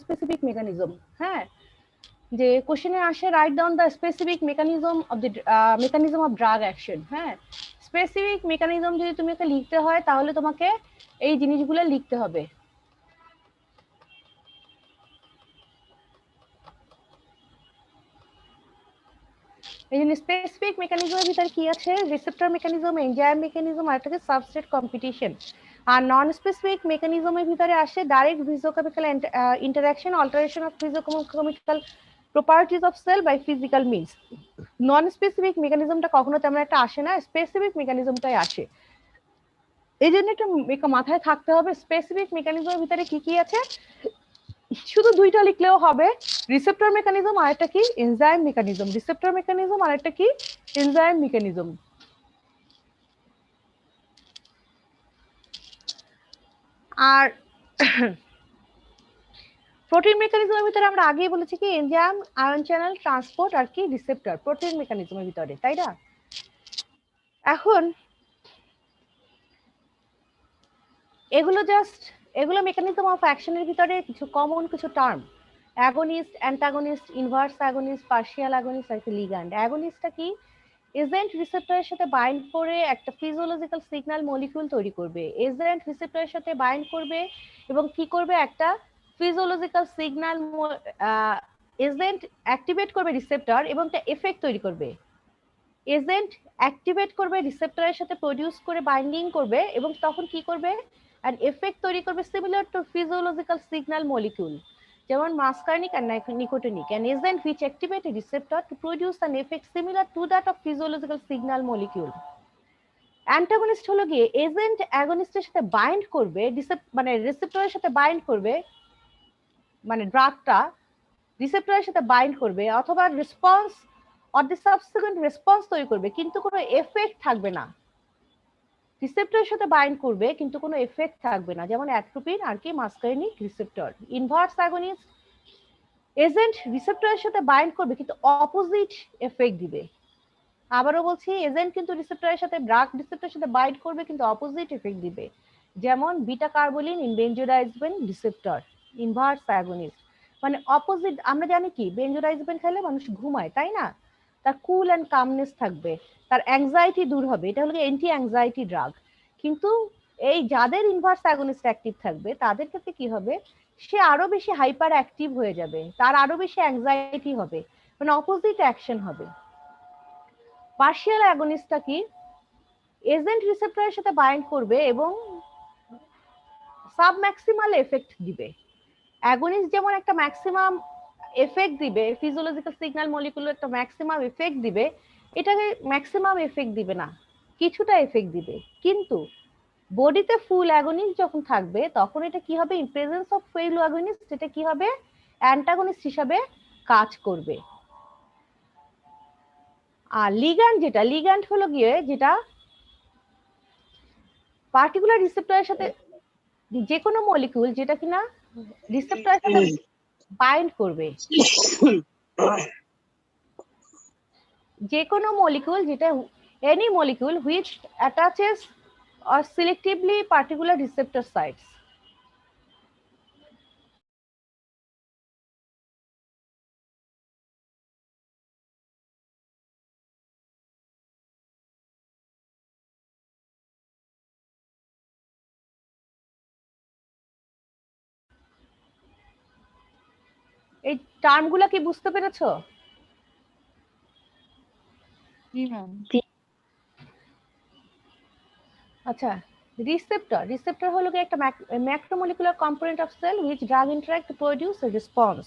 Specific mechanism. হ্যাঁ, যে কোশ্চেনে আসে right down the specific mechanism of drug action. হ্যাঁ, স্পেসিফিক মেকানিজম যদি তুমি একটা লিখতে হয় তাহলে তোমাকে এই জিনিসগুলো লিখতে হবে। এই জন্য স্পেসিফিক মেকানিজমের ভিতরে কি আছে, রিসেপ্টর মেকানিজম, এনজাইম মেকানিজম, আর একটা সাবস্ট্রেট কম্পিটিশন। আর নন স্পেসিফিক মেকানিজমের ভিতরে আসে direct physicochemical interaction, alteration of physicochemical properties of cell by physical means. Non specific মেকানিজমটা কখনো তেমন একটা আসে না, স্পেসিফিক মেকানিজমটাই আসে। এই জন্য একটু মাথায় থাকতে হবে স্পেসিফিক মেকানিজমের ভিতরে কি কি আছে। শুধু দুইটা লিখলেও হবে, রিসেপ্টর মেকানিজম আর একটা কি এনজাইম মেকানিজম, রিসেপ্টর মেকানিজম আর একটা কি এনজাইম মেকানিজম। আর প্রোটিন মেকানিজমের ভিতরে আমরা আগেই বলেছি কি এনজাইম, আয়ন চ্যানেল, ট্রান্সপোর্ট আর কি রিসেপ্টর, প্রোটিন মেকানিজমের ভিতরে, তাই না? এখন এগুলো মেকানিজম অফ অ্যাকশনের ভিতরে কিছু কমন কিছু term, agonist, antagonist, inverse agonist, partial agonist আর কি লিগ্যান্ড। অ্যাগনিস্টটা কি, এজেন্ট রিসেপ্টরের সাথে বাইন্ড করে একটা ফিজিওলজিক্যাল সিগন্যাল মলিকিউল তৈরি করবে। এজেন্ট রিসেপ্টরের সাথে বাইন্ড করবে এবং কি করবে, একটা ফিজিওলজিক্যাল সিগন্যাল, এজেন্ট অ্যাক্টিভেট করবে রিসেপ্টর এবং একটা এফেক্ট তৈরি করবে। এজেন্ট অ্যাক্টিভেট করবে রিসেপ্টরের সাথে প্রডিউস করে বাইন্ডিং করবে এবং তখন কি করবে, অ্যান এফেক্ট তৈরি করবে similar to physiological signal molecule, যেমন মাসকার্নিক and nicotinic, an agent which activate a receptor to produce an effect similar to that of physiological signal molecule. Antagonist হলো গিয়ে এজেন্ট অ্যাগনিস্টের সাথে বাইন্ড করবে, মানে রিসেপ্টরের সাথে বাইন্ড করবে, মানে ড্রাগটা রিসেপ্টরের সাথে বাইন্ড করবে অথবা response or the subsequent response তৈরি করবে, কিন্তু কোনো এফেক্ট থাকবে না। রিসেপ্টরের সাথে বাইন্ড করবে কিন্তু কোনো এফেক্ট থাকবে না, যেমন অ্যাট্রোপিন আর কি মাসকার্নিক রিসেপ্টর। ইনভার্স অ্যাগনিস্ট, এজেন্ট রিসেপ্টরের সাথে বাইন্ড করবে কিন্তু অপোজিট এফেক্ট দিবে। আবারও বলছি, এজেন্ট কিন্তু রিসেপ্টরের সাথে ড্রাগ রিসেপ্টরের সাথে বাইন্ড করবে কিন্তু অপোজিট এফেক্ট দিবে, যেমন beta carboline in benzodiazepine receptor, inverse agonist. মানে অপোজিট। আমরা জানি কি বেনজোডাইজেপিন খেলে মানুষ ঘুমায়, তাই না? তার কুল অ্যান্ড কামনেস থাকবে, তার অ্যাংজাইটি দূর হবে, এটা হলো অ্যান্টি অ্যাংজাইটি ড্রাগ। কিন্তু এই যাদের ইনভার্স অ্যাগনিস্ট অ্যাক্টিভ থাকবে তাদের ক্ষেত্রে কি হবে, সে আরো বেশি হাইপার অ্যাক্টিভ হয়ে যাবে, তার আরো বেশি অ্যাংজাইটি হবে, মানে অপোজিট অ্যাকশন হবে। পার্শিয়াল অ্যাগনিস্টটা কি, এজেন্ট রিসেপ্টরের সাথে বাইন্ড করবে এবং সাব ম্যাক্সিমাল এফেক্ট দিবে। অ্যাগনিস্ট যেমন একটা ম্যাক্সিমাম এফেক্ট দিবে, ফিজিওলজিক্যাল সিগন্যাল মলিকিউল একটা ম্যাক্সিমাম এফেক্ট দিবে, এটাকে ম্যাক্সিমাম এফেক্ট দিবে না, কিছুটা এফেক্ট দিবে। কিন্তু বডিতে ফুল অ্যাগনিস্ট যখন থাকবে তখন এটা কি হবে, in presence of fail against এটা কি হবে, অ্যান্টাগনিস্ট হিসাবে কাজ করবে। আর লিগ্যান্ড, যেটা লিগ্যান্ড হলো গিয়ে যেটা পার্টিকুলার রিসেপ্টরের সাথে, যে কোনো মলিকিউল যেটা কিনা রিসেপ্টরের সাথে বাইন্ড করবে, যে কোনো মলিকিউল যেটা, any molecule which attaches or selectively particular receptor sites. এই টার্মগুলো কি বুঝতে পেরেছো? আচ্ছা, রিসেপ্টর হলো কি একটা macromolecular component of cell which drug interact to produce a response.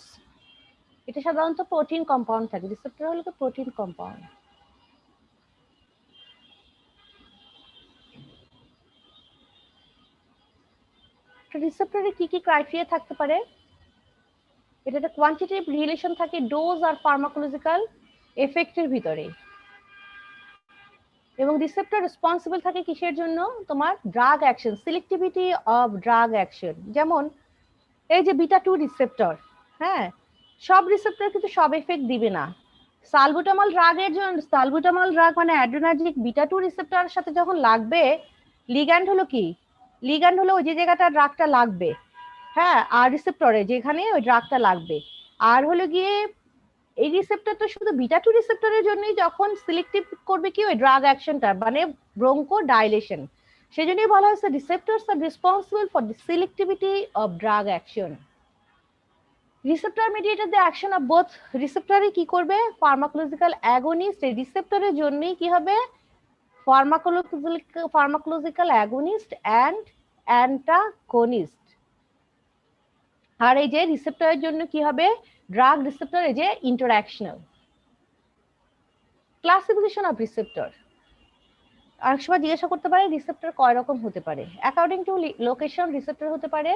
এটা সাধারণত প্রোটিন কম্পাউন্ড থাকে, রিসেপ্টর হলো কি প্রোটিন কম্পাউন্ড। রিসেপ্টরে কি কি ক্রাইটেরিয়া থাকতে পারে, এটা কোয়ান্টিটেটিভ রিলেশন থাকে ডোজ আর ফার্মাকোলজিক্যাল এফেক্টের ভিতরে, এবং রিসেপ্টর রেসপন্সিবল থাকে কিসের জন্য, তোমার drug action, selectivity of drug action. যেমন এই যে বিটা 2 রিসেপ্টর, হ্যাঁ, সব রিসেপ্টর কিন্তু সব এফেক্ট দিবে না। সালবুটামল ড্রাগের জন্য, সালবুটামল ড্রাগ মানে অ্যাড্রেনার্জিক বিটা 2 রিসেপ্টরের সাথে যখন লাগবে, লিগ্যান্ড হলো কি, লিগ্যান্ড হলো ওই যে জায়গাটা ড্রাগটা লাগবে, হ্যাঁ, আর রিসেপ্টরে যেখানে ওই ড্রাগটা লাগবে। আর হলো গিয়ে এই রিসেপ্টর তো শুধু বিটা টু রিসেপ্টরের জন্যই যখন সিলেক্টিভ করবে কি ওই ড্রাগ অ্যাকশনটা, মানে ব্রঙ্কো ডাইলেশন। সেজন্যই বলা হয়েছে রিসেপ্টরস আর responsible for the selectivity of drug action. Receptor mediated the action of both রিসেপ্টরে কি করবে, ফার্মাকোলজিক্যাল অ্যাগনিস্ট। এই রিসেপ্টরের জন্যই কি হবে, ফার্মাকোলজিক্যাল অ্যাগনিস্ট অ্যান্ড অ্যান্টাগনিস্ট। আর এই যে রিসেপ্টরের জন্য কি হবে, ড্রাগ রিসেপ্টর, এই যে ইন্টারঅ্যাকশনাল। ক্লাসিফিকেশন অফ রিসেপ্টর, অনেক সময় জিজ্ঞাসা করতে পারে রিসেপ্টর কয় রকম হতে পারে। অ্যাকর্ডিং টু লোকেশন রিসেপ্টর হতে পারে,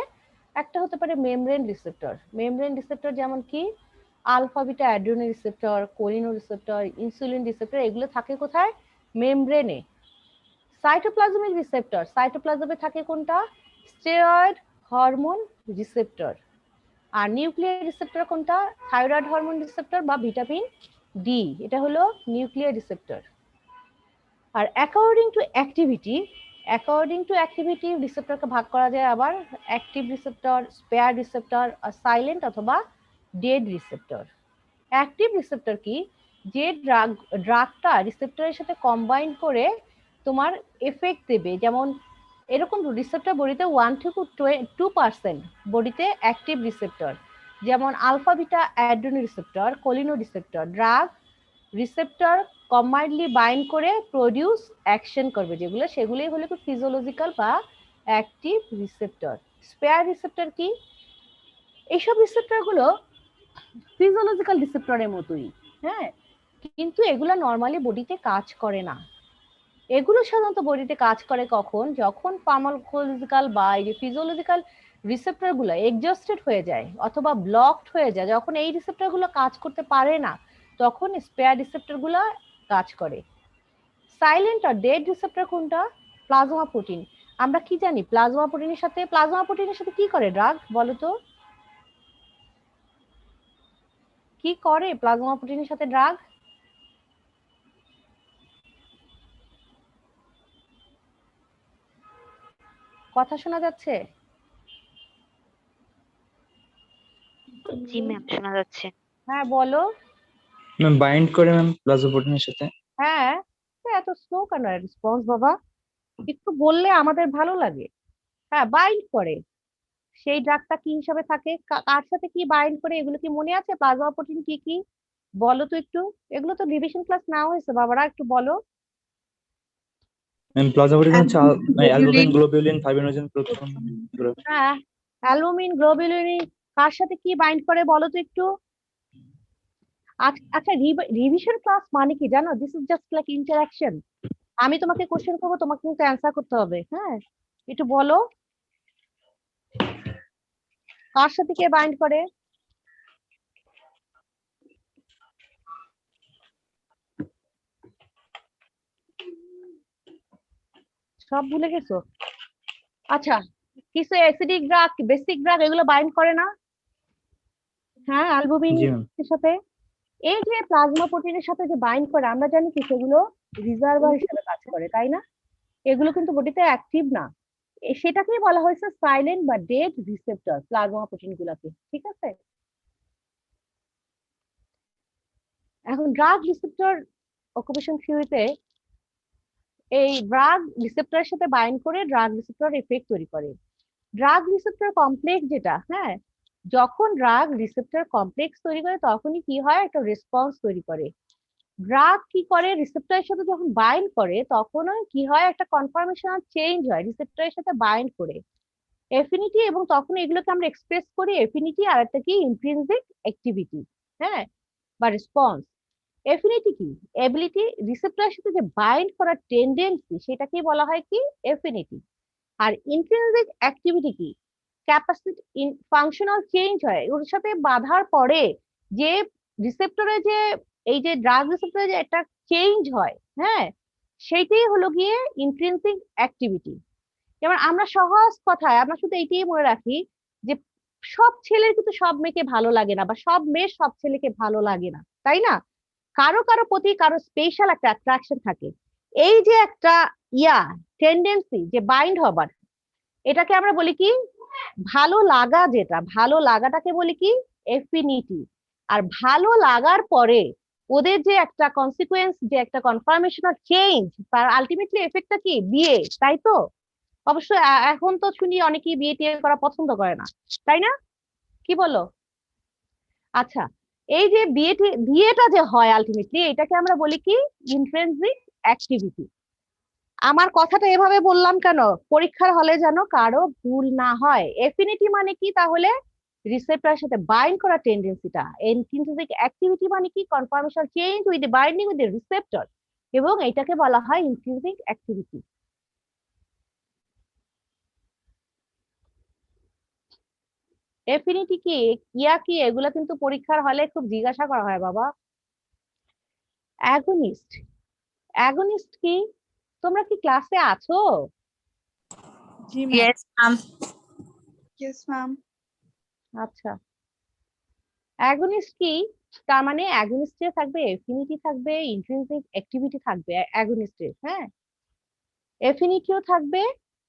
একটা হতে পারে মেমব্রেন রিসেপ্টর। মেমব্রেন রিসেপ্টর যেমন কি alpha beta adrenal receptor, কোলিনো receptor, insulin receptor, এগুলো থাকে কোথায়, মেমব্রেনে। সাইটোপ্লাজমিক রিসেপ্টর, সাইটোপ্লাজমে থাকে কোনটা, স্টেরয়েড হরমোন রিসেপ্টর। আর নিউক্লিয়ার রিসেপ্টর কোনটা, থাইরয়েড হরমোন রিসেপ্টর বা ভিটামিন ডি, এটা হলো নিউক্লিয়ার রিসেপ্টর। আর অ্যাকর্ডিং টু অ্যাক্টিভিটি রিসেপ্টরকে ভাগ করা যায় আবার অ্যাক্টিভ রিসেপ্টর, স্পেয়ার রিসেপ্টর, আর সাইলেন্ট অথবা ডেড রিসেপ্টর। অ্যাক্টিভ রিসেপ্টর কি, যে ড্রাগটা রিসেপ্টরের সাথে কম্বাইন করে তোমার এফেক্ট দেবে, যেমন এরকম রিসেপ্টর বডিতে 1 থেকে 2% বডিতে অ্যাক্টিভ রিসেপ্টর, যেমন alpha beta adrenal receptor, কোলিনো receptor. Drug receptor combinedly bind করে প্রডিউস অ্যাকশন করবে যেগুলো, সেগুলোই হলো কি ফিজিওলজিক্যাল বা অ্যাক্টিভ রিসেপ্টর। স্পেয়ার রিসেপ্টর কি, এইসব রিসেপ্টর গুলো ফিজিওলজিক্যাল রিসেপ্টরের মতোই, হ্যাঁ, কিন্তু এগুলো নর্মালি বডিতে কাজ করে না। এগুলো সাধারণত বডিতে কাজ করে কখন, যখন ফার্মাকোলজিক্যাল বা এই যে ফিজিওলজিক্যাল রিসেপ্টর গুলো এক্সজস্টেড হয়ে যায় অথবা ব্লকড হয়ে যায়, যখন এই রিসেপ্টর গুলো কাজ করতে পারে না, তখন স্পেয়ার রিসেপ্টর গুলো কাজ করে। সাইলেন্ট আর ডেড রিসেপ্টর কোনটা, প্লাজমা প্রোটিন। আমরা কি জানি প্লাজমা প্রোটিনের সাথে কি করে ড্রাগ, বলো তো কি করে প্লাজমা প্রোটিনের সাথে ড্রাগ? কথা শোনা যাচ্ছে? জি ম্যাম, শোনা যাচ্ছে। হ্যাঁ বলো। ম্যাম বাইন্ড করে ম্যাম প্লাজোপ্রোটিনের সাথে। হ্যাঁ, এত স্লো কেন রেসপন্স বাবা, একটু বললে আমাদের ভালো লাগে। হ্যাঁ, বাইন্ড করে। সেই ড্রাগটা কি হিসাবে থাকে, কার সাথে কি বাইন্ড করে, এগুলো কি মনে আছে, প্লাজমা প্রোটিন কি কি, বলো তো একটু। এগুলো তো ডিভিশন ক্লাস নেওয়া হয়েছে বাবারা, একটু বলো। ম্যাম প্লাজোপ্রোটিন হচ্ছে albumin, globulin. Globulin, fibrinogen, prothrombin. হ্যাঁ, অ্যালুমিন, গ্লোবুলিন কার সাথে কি বাইন্ড করে বলো তো একটু। আচ্ছা, রিভিশন ক্লাস মানে কি জানো, this is just like interaction. আমি তোমাকে কোশ্চেন করবো, তোমাকে কিন্তু অ্যান্সার করতে হবে। হ্যাঁ, একটু বলো কার সাথে কে বাইন্ড করে। সব ভুলে গেছো? আচ্ছা, কিছু অ্যাসিডিক ড্রাগ, বেসিক ড্রাগ এগুলো বাইন্ড করে না? হ্যাঁ, অ্যালবুমিন জি ম্যাম। এর সাথে। এই যে প্লাজমা প্রোটিনের সাথে যে বাইন্ড করে, আমরা জানি কি সেগুলো রিজার্ভার হিসেবে কাজ করে, তাই না? এগুলো কিন্তু বডিতে অ্যাক্টিভ না। সেটাকেই বলা হয়েছে সাইলেন্ট বা ডেড রিসেপ্টর, প্লাজমা প্রোটিন গুলাকে। ঠিক আছে, এখন ড্রাগ রিসেপ্টর অকুপেশন থিওরিতে এই ড্রাগ রিসেপ্টরের সাথে বাইন্ড করে ড্রাগ রিসেপ্টর এফেক্ট তৈরি করে। ড্রাগ রিসেপ্টর কমপ্লেক্স যেটা, হ্যাঁ, যখন ড্রাগ রিসেপ্টর কমপ্লেক্স তৈরি করে তখনই কি হয়, একটা রেসপন্স তৈরি করে। ড্রাগ কি করে, রিসেপ্টরের সাথে যখন বাইন্ড করে তখনও কি হয়, একটা কনফর্মেশনাল চেঞ্জ হয় রিসেপ্টরের সাথে বাইন্ড করে, এফিনিটি, এবং তখন এগুলোকে আমরা এক্সপ্রেস করি এফিনিটি আর একটা কি ইন্ট্রিনসিক অ্যাক্টিভিটি, হ্যাঁ, বা রেসপন্স। এফিনিটি কি, এবিলিটি, রিসেপ্টরের সাথে যে বাইন্ড করার টেন্ডেন্সি, সেটাকেই বলা হয় কি এফিনিটি। আর ইন্ট্রিনসিক অ্যাক্টিভিটি কি, ক্যাপাসিটি, ফাংশনাল চেঞ্জ হয় ওর সাথে বাঁধার পরে, যে রিসেপ্টরে যে এই যে ড্রাগ রিসেপ্টরে যে একটা চেঞ্জ হয়, হ্যাঁ, সেইটাই হলো গিয়ে ইন্ট্রিনসিক অ্যাক্টিভিটি। যেমন আমরা সহজ কথায় আমরা শুধু এইটাই মনে রাখি যে সব ছেলের কিন্তু সব মেয়েকে ভালো লাগে না, বা সব মেয়ের সব ছেলেকে ভালো লাগে না, তাই না? কারো কারো প্রতি কারো স্পেশাল একটা অ্যাট্রাকশন থাকে। এই যে একটা টেন্ডেন্সি যে বাইন্ড হবার, এটাকে আমরা বলি কি ভালো লাগা, যেটা ভালো লাগাটাকে বলি কি এফিনিটি। আর ভালো লাগার পরে ওদের যে একটা কনসিকুয়েন্স, যে একটা কনফার্মেশনাল চেঞ্জ, তার আলটিমেটলি এফেক্টটা কি বিয়ে, তাই তো? অবশ্য এখন তো শুনি অনেকেই বিয়ে টিয়ে করা পছন্দ করে না, তাই না? কি বলো? আচ্ছা, এই যে বিয়েটা যে হয় আলটিমেটলি, এটাকে আমরা বলি কি ইন্ট্রিনসিক অ্যাক্টিভিটি। আমার কথাটা এভাবে বললাম কেন, পরীক্ষার হলে যেন কারো ভুল না হয়। এফিনিটি মানে কি তাহলে? রিসেপ্টরের সাথে বাইন্ড করা টেন্ডেন্সিটা। ইন্ট্রিনসিক অ্যাক্টিভিটি মানে কি? Conformational change with the binding with the receptor, এবং এটাকে বলা হয় ইন্ট্রিনসিক অ্যাক্টিভিটি। এফিনিটি কি, ইয়া কি, এগুলা কিন্তু পরীক্ষার হলে খুব জিজ্ঞাসা করা হয় বাবা। অ্যাগনিস্ট, অ্যাগনিস্ট কি? তোমরা কি ক্লাসে আছো? জি ma'am. Yes ma'am. Yes ma'am. আচ্ছা, অ্যাগনিস্ট কি? তার মানে অ্যাগনিস্টে থাকবে এফিনিটি, থাকবে ইন্ট্রিনসিক অ্যাক্টিভিটি, থাকবে অ্যাগনিস্টে, হ্যাঁ, এফিনিটিও থাকবে,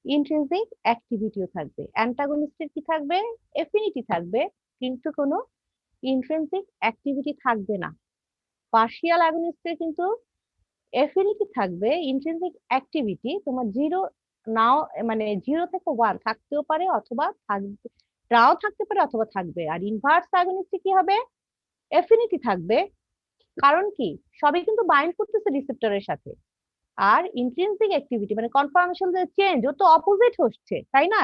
ইন্ট্রিনসিক অ্যাক্টিভিটিও থাকবে। অ্যান্টাগনিস্টের কি থাকবে? এফিনিটি থাকবে, কিন্তু কোনো ইন্ট্রিনসিক অ্যাক্টিভিটি থাকবে না। পার্শিয়াল অ্যাগনিস্টের কিন্তু এফিনিটি থাকবে, ইন্ট্রিনসিক অ্যাক্টিভিটি তোমার জিরো নাও, মানে 0 থেকে 1 থাকতেও পারে, অথবা থাকবে, নাও থাকতে পারে, অথবা থাকবে। আর ইনভার্স অ্যাগনিস্টে কি হবে? এফিনিটি থাকবে, কারণ কি সবই কিন্তু বাইন্ড করতেছে রিসেপ্টরের সাথে। আর ইন্ট্রিনসিক অ্যাক্টিভিটি মানে কনফার্মেশন যে চেঞ্জ, ও তো অপোজিট হচ্ছে, তাই না?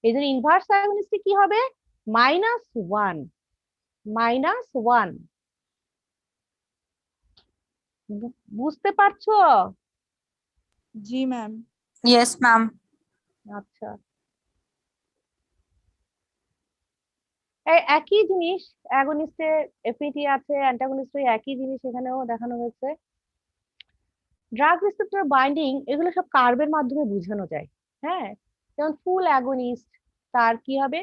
এই জন্য ইনভার্স অ্যাগনিস্টে কি হবে? -1, -1। বুঝতে পারছো? জি ম্যাম। Yes ma'am. আচ্ছা, এই একই জিনিস অ্যাগনিস্টে এফিনিটি আছে, অ্যান্টাগনিস্টে একই জিনিস এখানেও দেখানো হয়েছে। ড্রাগ রিসেপ্টর বাইন্ডিং এগুলো সব কার্ভের মাধ্যমে বোঝানো যায়, হ্যাঁ। যেমন ফুল অ্যাগনিস্ট, তার কি হবে?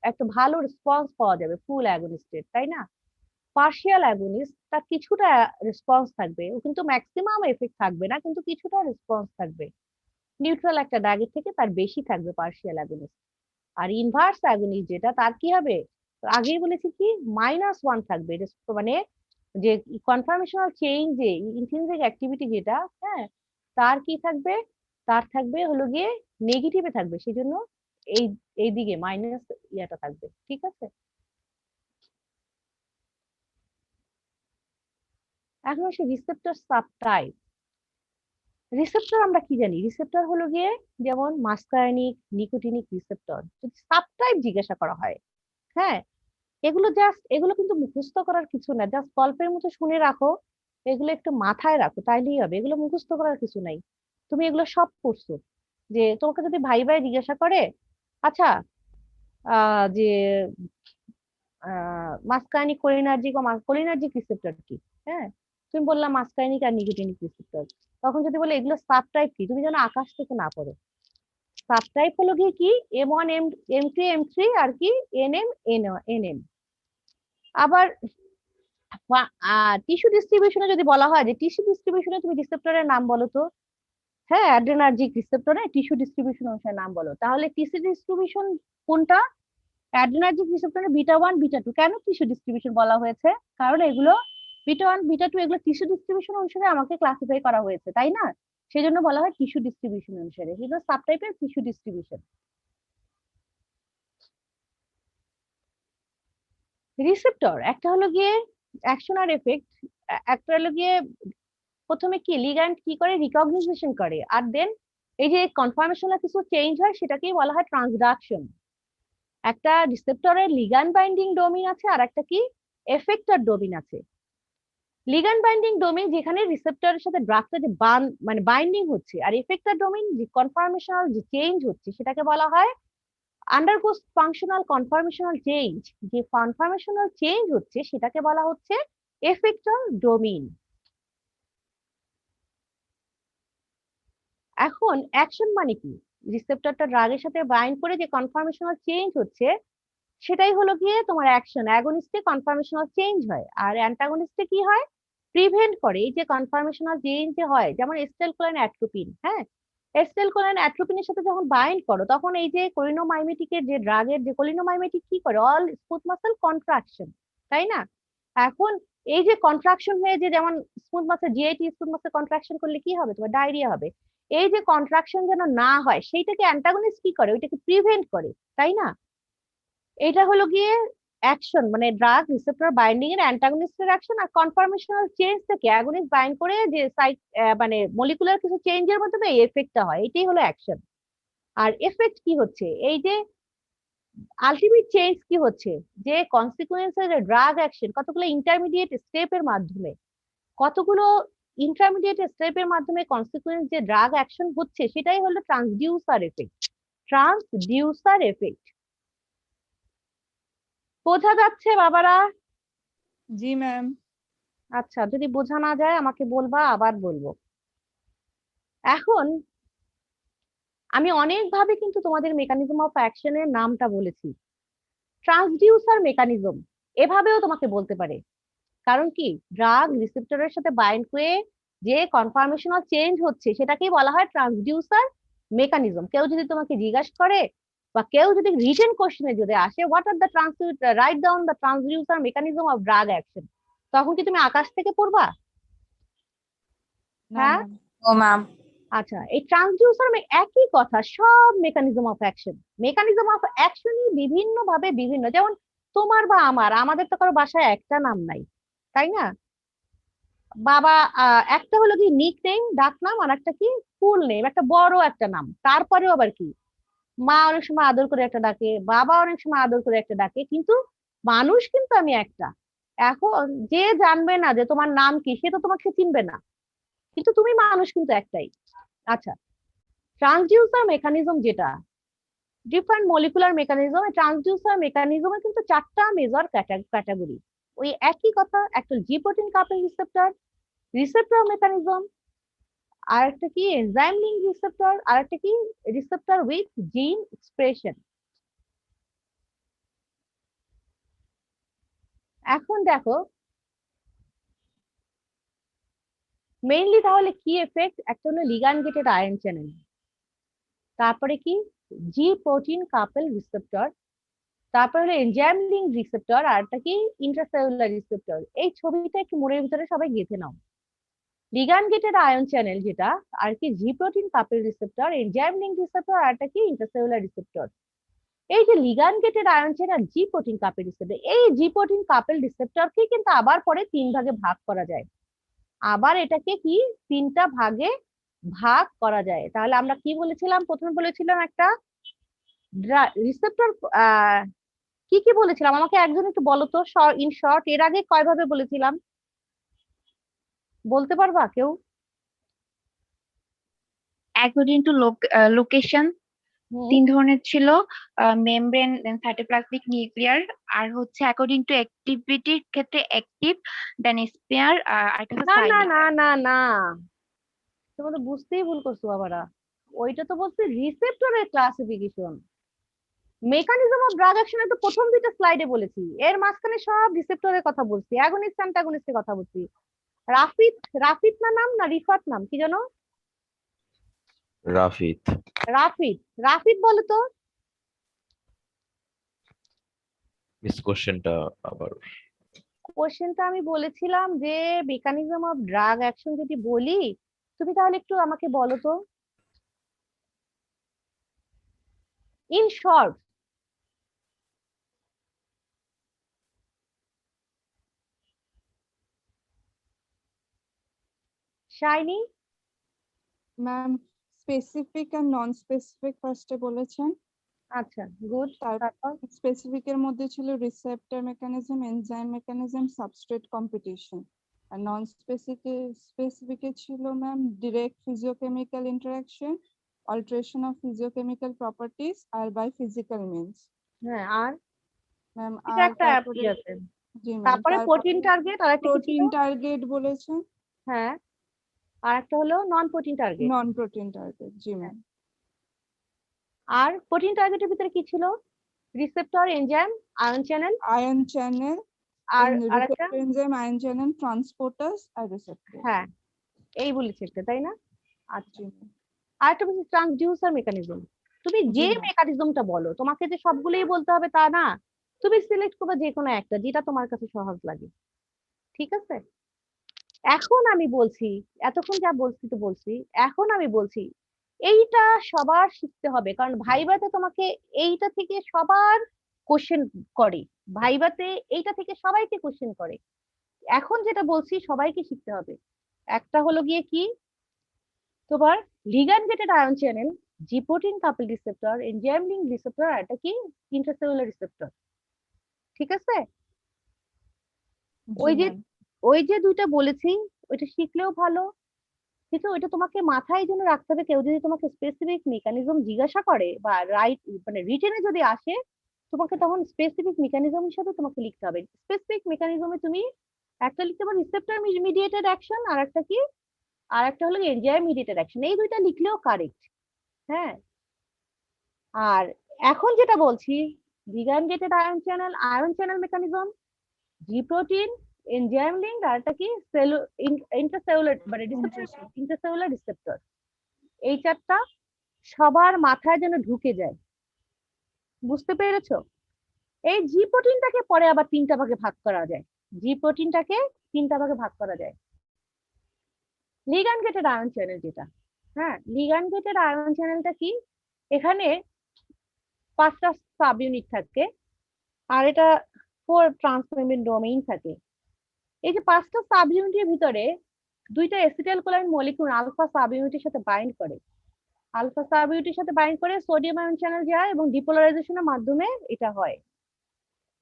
একটা ভালো রেসপন্স পাওয়া যাবে ফুল অ্যাগনিস্টের, তাই না? পার্শিয়াল অ্যাগনিস্ট, তার কিছুটা রেসপন্স থাকবে, ও কিন্তু ম্যাক্সিমাম এফেক্ট থাকবে না, কিন্তু কিছুটা রেসপন্স থাকবে। নিউট্রাল একটা ড্রাগের থেকে তার বেশি থাকবে পার্শিয়াল অ্যাগনিস্ট। আর ইনভার্স অ্যাগনিস্ট যেটা, তার কি হবে? আগেই বলেছি কি -1 থাকবে, মানে যে কনফার্মেশনাল চেঞ্জ, যে ইন্ট্রিনসিক অ্যাক্টিভিটি যেটা, হ্যাঁ, তার কি থাকবে? তার থাকবে হলো গিয়ে নেগেটিভে থাকবে, সেজন্য এই এই দিকে মাইনাস ইয়াটা থাকবে, ঠিক আছে? এখন আসে রিসেপ্টর সাবটাইপ। রিসেপ্টর আমরা কি জানি? রিসেপ্টর হলো গিয়ে যেমন মাস্কারানিক, নিকোটিনিক রিসেপ্টর। যদি সাবটাইপ জিজ্ঞাসা করা হয়, হ্যাঁ, এগুলো কিন্তু মুখস্থ করার কিছু না, জাস্ট গল্পের মতো শুনে রাখো, এগুলো একটু মাথায় রাখো, তাইলেই হবে। এগুলো মুখস্থ করার কিছু নাই, তুমি এগুলো সব পড়ছো। যে তোমাকে যদি ভাই ভাই জিজ্ঞাসা করে, আচ্ছা, যে মাস্কারানিক কোলিনার্জিক ও কোলিনার্জিক রিসেপ্টর কি, হ্যাঁ, তুমি বললাম মাস্কারানিক আর নিকোটিনিক রিসেপ্টর। তখন যদি বলে এগুলো সাবটাইপ কি, তুমি যেন আকাশ থেকে না পড়ো। সাবটাইপ হলো গিয়ে কি M1 M2 M3 আর কি NM NM। আবার টিস্যু ডিস্ট্রিবিউশনে যদি বলা হয় যে টিস্যু ডিস্ট্রিবিউশনে তুমি রিসেপ্টরের নাম বলো তো, হ্যাঁ, অ্যাড্রেনার্জিক রিসেপ্টরে টিস্যু ডিস্ট্রিবিউশন অনুসারে নাম বলো, তাহলে টিস্যু ডিস্ট্রিবিউশন কোনটা? অ্যাড্রেনার্জিক রিসেপ্টরে β1 β2। কেন টিস্যু ডিস্ট্রিবিউশন বলা হয়েছে? কারণ এগুলো β1 β2 এগুলো টিস্যু ডিস্ট্রিবিউশন অনুসারে আমাকে ক্লাসিফাই করা হয়েছে, তাই না? সেজন্য বলা হয় টিস্যু ডিস্ট্রিবিউশন অনুসারে, এগুলো সাবটাইপের টিস্যু ডিস্ট্রিবিউশন। রিসেপ্টর একটা হলো গিয়ে অ্যাকশন আর এফেক্ট, একটা হলো গিয়ে প্রথমে কি লিগ্যান্ড কি করে রিকগনিশন করে, আর দেন এই যে কনফার্মেশনাল কিছু চেঞ্জ হয় সেটাকেই বলা হয় ট্রান্সডাকশন। একটা রিসেপ্টরের লিগ্যান্ড বাইন্ডিং ডোমেইন আছে, আর একটা কি এফেক্টর ডোমেইন আছে। লিগ্যান্ড বাইন্ডিং ডোমেইন যেখানে রিসেপ্টরের সাথে ড্রাগটা যে মানে বাইন্ডিং হচ্ছে, আর এফেক্টর ডোমেইন যে কনফার্মেশনাল যে চেঞ্জ হচ্ছে সেটাকে বলা হয় আন্ডারগোস ফাংশনাল কনফার্মেশনাল চেঞ্জ। যে কনফার্মেশনাল চেঞ্জ হচ্ছে সেটাকে বলা হচ্ছে এফেক্টর ডোমেইন। এখন অ্যাকশন মানে কি? রিসেপ্টরটা ড্রাগের সাথে বাইন্ড করে যে কনফার্মেশনাল চেঞ্জ হচ্ছে সেটাই হলো গিয়ে তোমার অ্যাকশন। অ্যাগনিস্টে কনফার্মেশনাল চেঞ্জ হয়, আর অ্যান্টাগনিস্টে কি হয়? প্রিভেন্ট করে এই যে কনফার্মেশনাল চেঞ্জ যে হয়, যেমন এসিটাইলকোলাইন অ্যাট্রোপিন, হ্যাঁ, অ্যাসিটাইলকোলাইন অ্যাট্রোপিনের সাথে যখন বাইন্ড করো তখন এই যে কোলিনোমাইমেটিকের যে ড্রাগের যে কোলিনোমাইমেটিক কি করে অল স্মুথ মাসেল কন্ট্রাকশন, তাই না? এখন এই যে কন্ট্রাকশন হয়ে যে যেমন smooth muscle GIT smooth muscle contraction করলে কি হবে, তোমার ডায়রিয়া হবে। এই যে কন্ট্রাকশন যেন না হয় সেইটাকে অ্যান্টাগনিস্ট কি করে, ওইটাকে প্রিভেন্ট করে, তাই না? এটা হলো গিয়ে অ্যাকশন, মানে ড্রাগ রিসেপ্টর বাইন্ডিং এর অ্যান্টাগনিস্টের অ্যাকশন। আর কনফর্মেশনাল চেঞ্জ থেকে অ্যাগনিস্ট বাইন্ড করে যে সাইট মানে মলিকুলার কিছু চেঞ্জের মাধ্যমে এই এফেক্টটা হয়, এটাই হলো অ্যাকশন। আর এফেক্ট কি হচ্ছে, এই যে আলটিমেট চেঞ্জ কি হচ্ছে, যে কনসিকুয়েন্সের ড্রাগ অ্যাকশন কতগুলো ইন্টারমিডিয়েট স্টেপের মাধ্যমে, কতগুলো ইন্টারমিডিয়েট স্টেপের মাধ্যমে কনসিকুয়েন্স যে ড্রাগ অ্যাকশন হচ্ছে সেটাই হলো ট্রান্সডিউসার এফেক্ট। ট্রান্সডিউসার এফেক্ট বোঝা যাচ্ছে বাবারা? জি ম্যাম। আচ্ছা, যদি বোঝা না যায় আমাকে বলবা, আবার বলবো। এখন আমি অনেকভাবে কিন্তু তোমাদের মেকানিজম অফ অ্যাকশনের নামটা বলেছি। ট্রান্সডিউসার মেকানিজম এভাবেও তোমাকে বলতে পারে, কারণ কি ড্রাগ রিসেপ্টরের সাথে বাইন্ড হয়ে যে কনফর্মেশনাল চেঞ্জ হচ্ছে সেটাকেই বলা হয় ট্রান্সডিউসার মেকানিজম। কেউ যদি তোমাকে জিজ্ঞাসা করে বা কেউ যদি রিটেন কোশ্চেনে যদি আসে what are the right down the transducer mechanism of drug action, তখন কি তুমি আকাশ থেকে পড়বা? না হ্যাঁ, ম্যাম। ও ম্যাম। আচ্ছা, এই ট্রান্সডিউসার একই কথা, সব mechanism of action. Mechanism of অ্যাকশনই বিভিন্ন ভাবে বিভিন্ন, যেমন তোমার বা আমার, আমাদের তো কারো বাসায় একটা নাম নাই, তাই না? বাবা একটা হলো কি নিক নেম ডাক নাম, আর একটা কি ফুল নেম, একটা বড় একটা নাম। তারপরেও আবার কি মা অনেক সময় আদর করে একটা ডাকে, বাবা অনেক সময় আদর করে একটা ডাকে, কিন্তু মানুষ কিন্তু আমি একটা। এখন যে জানবে না যে তোমার নাম কি সে তো তোমাকে চিনবে না, কিন্তু তুমি মানুষ কিন্তু একটাই। আচ্ছা, ট্রান্সডিউসার মেকানিজম যেটা ডিফারেন্ট মলিকুলার মেকানিজম, ট্রান্সডিউসার মেকানিজমে কিন্তু চারটা মেজর ক্যাটাগরি। ওই একই কথা, একটা জি protein couple receptor, receptor mechanism, আর একটা কি এনজাইম লিঙ্ক রিসেপ্টর, আর একটা কি রিসেপ্টর উইথ জিন এক্সপ্রেশন। এখন দেখো মেইনলি তাহলে কি এফেক্ট, একটা হলো লিগ্যান্ড গেটেড আয়ন চ্যানেল, তারপরে কি জি প্রোটিন কাপল রিসেপ্টর, তারপরে হলো এনজাইম লিঙ্ক রিসেপ্টর, আর একটা কি ইন্ট্রাসেলুলার রিসেপ্টর। এই ছবিটা একটু মনের ভিতরে সবাই গেঁথে নাও। লিগ্যান্ড গেটেড আয়ন চ্যানেল যেটা, আর কি জি protein couple receptor, enzyme link receptor, আর একটা কি ইন্ট্রাসেলুলার রিসেপ্টর। এই যে লিগ্যান্ড গেটেড আয়ন চ্যানেল জি প্রোটিন কাপল রিসেপ্টর, এই জি প্রোটিন কাপল রিসেপ্টরকে কিন্তু আবার পরে 3 ভাগে ভাগ করা যায়। আবার এটাকে কি 3টা ভাগে ভাগ করা যায়। তাহলে আমরা কি বলেছিলাম, প্রথমে বলেছিলাম একটা রিসেপ্টর কি কি বলেছিলাম, আমাকে একজন একটু বলো তো ইন শর্ট, এর আগে কয় ভাবে বলেছিলাম, বলতে পারবা কেউ? অ্যাকর্ডিং টু লোকেশন হুম, 3 ধরনের ছিল, মেমব্রেন, দেন সাইটোপ্লাজমিক নিউক্লিয়ার, আর হচ্ছে অ্যাকর্ডিং টু অ্যাক্টিভিটির ক্ষেত্রে অ্যাক্টিভ, দেন স্পেয়ার, আর একটা হচ্ছে না না সাইনিক। না না না, তোমরা তো বুঝতেই ভুল করছো বাবারা। ওইটা তো বলছে রিসেপ্টরের classification. Mechanism of drug action তো প্রথম দুইটা স্লাইডে বলেছি, এর মাঝখানে সব রিসেপ্টরের কথা বলছি, অ্যাগনিস্ট অ্যান্টাগনিস্টের কথা বলছি। রাফিদ, রাফিদ না নাম না রিফাত নাম কি জানো? রাফিদ। রাফিদ, রাফিদ বলো তো। মিস কোশ্চেনটা আবার। কোশ্চেনটা আমি বলেছিলাম যে মেকানিজম অফ ড্রাগ অ্যাকশন যদি বলি, তুমি তাহলে একটু আমাকে বলো তো in short. Shiny? Ma'am specific আর নন স্পেসিফিক ফার্স্টে বলেছেন। আচ্ছা, গুড। তারপর স্পেসিফিক এর মধ্যে ছিল receptor mechanism, enzyme mechanism, substrate competition. আর নন স্পেসিফিকে ছিল ma'am direct physicochemical interaction, alteration of physicochemical properties আর বাই ফিজিক্যাল মিনস। হ্যাঁ, আর ম্যাম এটা আর একটা তারপরে আছে। জি ম্যাম তারপরে প্রোটিন টার্গেট, আর একটা কি ছিল? প্রোটিন টার্গেট বলেছেন। হ্যাঁ, আর একটা হলো non protein target. Non protein target, জি ম্যাম। আর প্রোটিন টার্গেটের ভিতরে কি ছিল? Receptor, enzyme, ion channel, ion channel, আর আরেকটা, receptor enzyme, ion channel, transporters আর রিসেপ্টর। হ্যাঁ এই বলেছি একটা, তাই না? আচ্ছা, জি ম্যাম। আর একটা হচ্ছে ট্রান্সডিউসার মেকানিজম। তুমি যে জি, ma'am. মেকানিজমটা বলো, তোমাকে যে সবগুলোই বলতে হবে তা না, তুমি সিলেক্ট করবে যে কোনো একটা যেটা তোমার কাছে সহজ লাগে, ঠিক আছে? এখন আমি বলছি, এতক্ষণ যা বলছি তো বলছি, এখন আমি বলছি এইটা সবার শিখতে হবে, কারণ ভাইভাতে তোমাকে এইটা থেকে সবার কোশ্চেন করে, ভাইভাতে এইটা থেকে সবাইকে কোশ্চেন করে। এখন যেটা বলছি সবাইকে শিখতে হবে। একটা হলো গিয়ে কি, তোমার লিগ্যান্ড গেটেড আয়ন চ্যানেল, জি protein couple receptor, enzyme link receptor, আর এটা কি ইন্ট্রাসেলুলার রিসেপ্টর, ঠিক আছে? জি, ওই যে ma'am. ওই যে দুইটা বলেছি, ওইটা শিখলেও ভালো, কিন্তু ওইটা তোমাকে মাথায় জন্য রাখতে হবে। কেউ যদি তোমাকে স্পেসিফিক মেকানিজম জিজ্ঞাসা করে বা রাইট মানে রিটেনে যদি আসে, তোমাকে তখন স্পেসিফিক মেকানিজম হিসেবে তোমাকে লিখতে হবে। স্পেসিফিক মেকানিজমে তুমি একটা লিখতে পারো রিসেপ্টর মিডিয়েটেড অ্যাকশন, আর একটা কি, আর একটা হলো এনজাইম মিডিয়েটেড অ্যাকশন, এই দুইটা লিখলেও কারেক্ট। হ্যাঁ, আর এখন যেটা বলছি, ligand gated ion channel mechanism, G protein, enzyme link, আর একটা কি ইন্টারসেলুলার মানে ইন্টারসেলুলার রিসেপ্টর, এই চারটা সবার মাথায় যেন ঢুকে যায়, বুঝতে পেরেছো? এই জি প্রোটিনটাকে পরে আবার তিনটা ভাগে ভাগ করা যায়, জি প্রোটিনটাকে তিনটা ভাগে ভাগ করা যায়। লিগ্যান্ড গেটেড আয়ন চ্যানেল যেটা, হ্যাঁ, লিগ্যান্ড গেটেড আয়ন চ্যানেলটা কি, এখানে 5টা সাব ইউনিট থাকে, আর এটা 4 ট্রান্সমেমব্রেন ডোমেইন থাকে। এই যে 5টা সাব ইউনিটের ভিতরে 2টা অ্যাসিটাইলকোলাইন মলিকিউল আলফা সাব ইউনিটের সাথে বাইন্ড করে, আলফা সাব ইউনিটের সাথে বাইন্ড করে সোডিয়াম আয়ন চ্যানেল যায় এবং ডিপোলারাইজেশনের মাধ্যমে এটা হয়।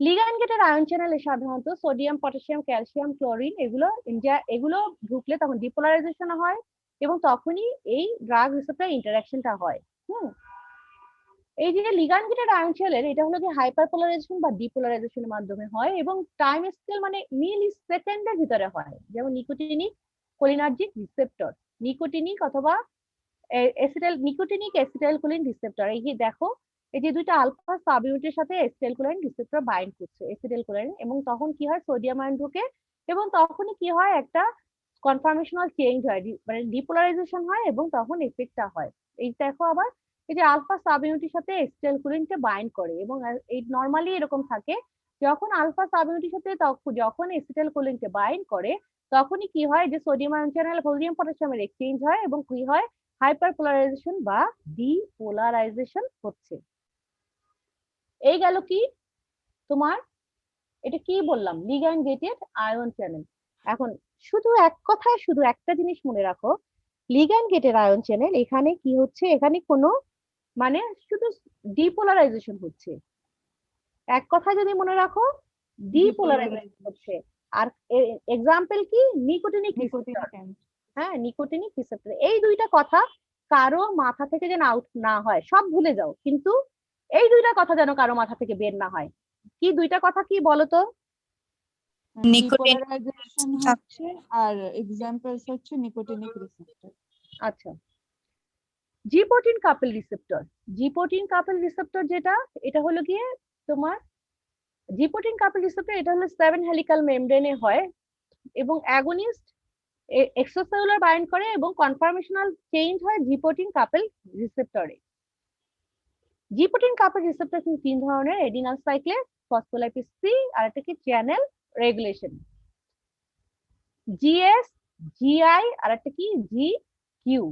লিগ্যান্ড গেটেড আয়ন চ্যানেলে সাধারণত সোডিয়াম, পটাশিয়াম, ক্যালসিয়াম, ক্লোরিন এগুলো ঢুকলে তখন ডিপোলারাইজেশন হয় এবং তখনই এই ড্রাগ রিসেপ্টর ইন্টারঅ্যাকশনটা হয়। এই যে লিগ্যান্ড গেটেড আয়ন চ্যানেল, এটা হলো যে হাইপারপোলারাইজেশন বা ডিপোলারাইজেশনের মাধ্যমে হয় এবং টাইম স্কেল মানে মিলি সেকেন্ডের ভিতরে হয়। যেমন নিকোটিনিক কোলিনার্জিক রিসেপ্টর, নিকোটিনিক অথবা নিকোটিনিক অ্যাসিটাইলকোলিন রিসেপ্টর, এই যে দেখো, এই যে দুইটা আলফা সাব ইউনিটের সাথে অ্যাসিটাইলকোলিন রিসেপ্টর বাইন্ড করছে অ্যাসিটাইলকোলিন, এবং তখন কি হয়, সোডিয়াম আয়ন ঢোকে এবং তখনই কি হয়, একটা কনফর্মেশনাল চেঞ্জ হয়, মানে ডিপোলারাইজেশন হয় এবং তখন এফেক্টটা হয়। এই দেখো আবার, এই যে আলফা সাব ইউনিটের সাথে অ্যাসিটাইলকোলিনকে বাইন্ড করে এবং এই নরমালি এরকম থাকে, যখন আলফা সাব ইউনিটের সাথে যখন অ্যাসিটাইলকোলিনকে বাইন্ড করে তখনই কি হয়, যে সোডিয়াম আয়ন চ্যানেল সোডিয়াম পটাশিয়ামের এক্সচেঞ্জ হয় এবং কি হয়, হাইপারপোলারাইজেশন বা ডিপোলারাইজেশন হচ্ছে। এই গেল কি তোমার, এটা কি বললাম, লিগ্যান্ড গেটেড আয়ন চ্যানেল। এখন শুধু এক কথায় শুধু একটা জিনিস মনে রাখো, লিগ্যান্ড গেটেড আয়ন চ্যানেল এখানে কি হচ্ছে, এখানে কোনো মানে শুধু ডিপোলারাইজেশন হচ্ছে, এক কথা যদি মনে রাখো, ডিপোলারাইজেশন হচ্ছে। আর এক্সাম্পল কি, নিকোটিনিক রিসেপ্টর, হ্যাঁ, নিকোটিনিক রিসেপ্টর। এই দুইটা কথা কারো মাথা থেকে যেন আউট না হয়, সব ভুলে যাও, কিন্তু এই দুইটা কথা যেন কারো মাথা থেকে বের না হয়। কি দুইটা কথা কি বলো তো? ডিপোলারাইজেশন হচ্ছে আর এক্সাম্পলস হচ্ছে নিকোটিনিক রিসেপ্টর। আচ্ছা, জি প্রোটিন কাপল রিসেপ্টর, জি প্রোটিন কাপল রিসেপ্টর যেটা, এটা হলো গিয়ে তোমার জি প্রোটিন কাপল রিসেপ্টর, এটা হলো 7 হেলিক্যাল মেমব্রেনে হয় এবং অ্যাগোনিস্ট এক্সট্রাসেলুলার বাইন্ড করে এবং কনফর্মেশনাল চেঞ্জ হয় জি প্রোটিন কাপল রিসেপ্টরে। জি প্রোটিন কাপল রিসেপ্টর কিন্তু 3 ধরনের, এডিনাল সাইক্লেস, ফসফোলাইপেজ সি, আর একটা কি চ্যানেল রেগুলেশন, জিএস, জিআই, আর একটা কি জি কিউ।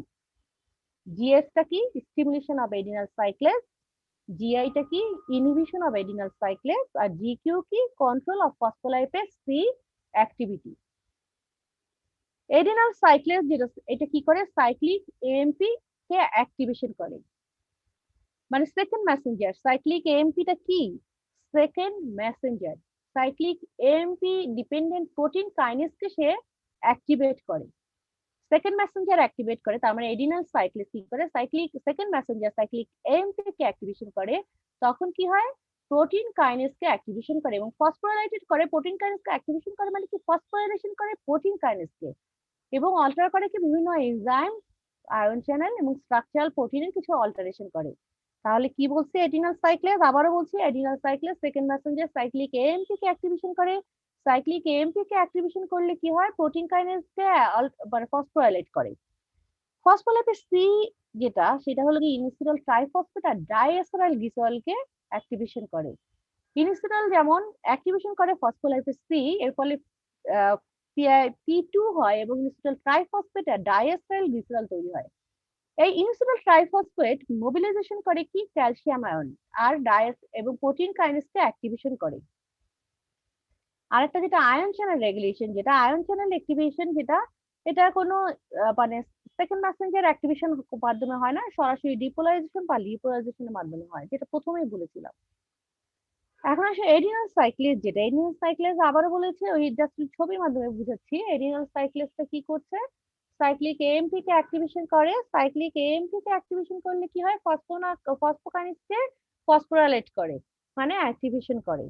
জিএস টা কি, stimulation of adenyl cyclase, GI টা কি, ইনহিবিশন অফ এডিনাল সাইক্লেস, আর জি কিউ কি, control of phospholipase C activity. Adenyl cyclase যেটা, এটা কি করে, সাইক্লিক এএমপি কে অ্যাক্টিভেশন করে, মানে সেকেন্ড মেসেঞ্জার। সাইক্লিক এএমপি টা কি, second messenger, cyclic AMP dependent protein কাইনেসকে সে অ্যাক্টিভেট করে, সেকেন্ড মেসেঞ্জার অ্যাক্টিভেট করে। তার মানে এডিনাল সাইক্লেস কি করে, cyclic second messenger cyclic AMP কে অ্যাক্টিভেশন করে, তখন কি হয়, প্রোটিন কাইনেসকে অ্যাক্টিভেশন করে এবং ফসফোরাইলেটেড করে, প্রোটিন কাইনেসকে অ্যাক্টিভেশন করে মানে কি, ফসফোরাইলেশন করে প্রোটিন কাইনেসকে এবং অল্টার করে কি বিভিন্ন এনজাইম, আয়ন চ্যানেল এবং স্ট্রাকচারাল প্রোটিনের কিছু অল্টারেশন করে। তাহলে কি বলছে, এডিনাল সাইক্লেস, আবারও বলছি, adenyl cyclase second messenger cyclic AMP কে অ্যাক্টিভেশন করে, সাইক্লিক এএমপি কে অ্যাক্টিভেশন করলে কি হয়, প্রোটিন কাইনেসকে মানে ফসফোরাইলেট করে। ফসফোলাইপেজ সি যেটা সেটা হলো কি ইনিসিটাল ট্রাইফসফেট আর ডাইএসিটাইল গ্লিসারলকে অ্যাক্টিভেশন করে। ইনিসিটাল যেমন অ্যাক্টিভেশন করে ফসফোলাইপেজ সি, এর ফলে P2 হয় এবং ইনিসিটাল ট্রাইফসফেট আর ডাইএসিটাইল গ্লিসারল তৈরি হয়। এই ইনিসিটাল ট্রাইফসফেট মোবিলাইজেশন করে কি ক্যালসিয়াম আয়ন আর ডায়াস এবং প্রোটিন কাইনেসকে অ্যাক্টিভেশন করে। আরেকটা যেটা আয়ন চ্যানেল রেগুলেশন, যেটা আয়ন চ্যানেল অ্যাক্টিভেশন, যেটা এটা কোনো মানে সেকেন্ড মেসেঞ্জার অ্যাক্টিভেশন মাধ্যমে হয় না, সরাসরি ডিপোলারাইজেশন বা লিপোলারাইজেশনের মাধ্যমে হয়, যেটা প্রথমেই বলেছিলাম। এখন আসে এডিনাল সাইক্লেজ, যেটা এডিনাল সাইক্লেজ আবারও বলেছে, ওই জাস্ট ছবির মাধ্যমে বুঝাচ্ছি। এডিনাল সাইক্লেজটা কি করছে, সাইক্লিক এএমপি কে অ্যাক্টিভেশন করে। সাইক্লিক এএমপি কে অ্যাক্টিভেশন করলে কি হয়, ফসফোকাইনেজকে ফসফোরাইলেট করে, মানে অ্যাক্টিভেশন করে।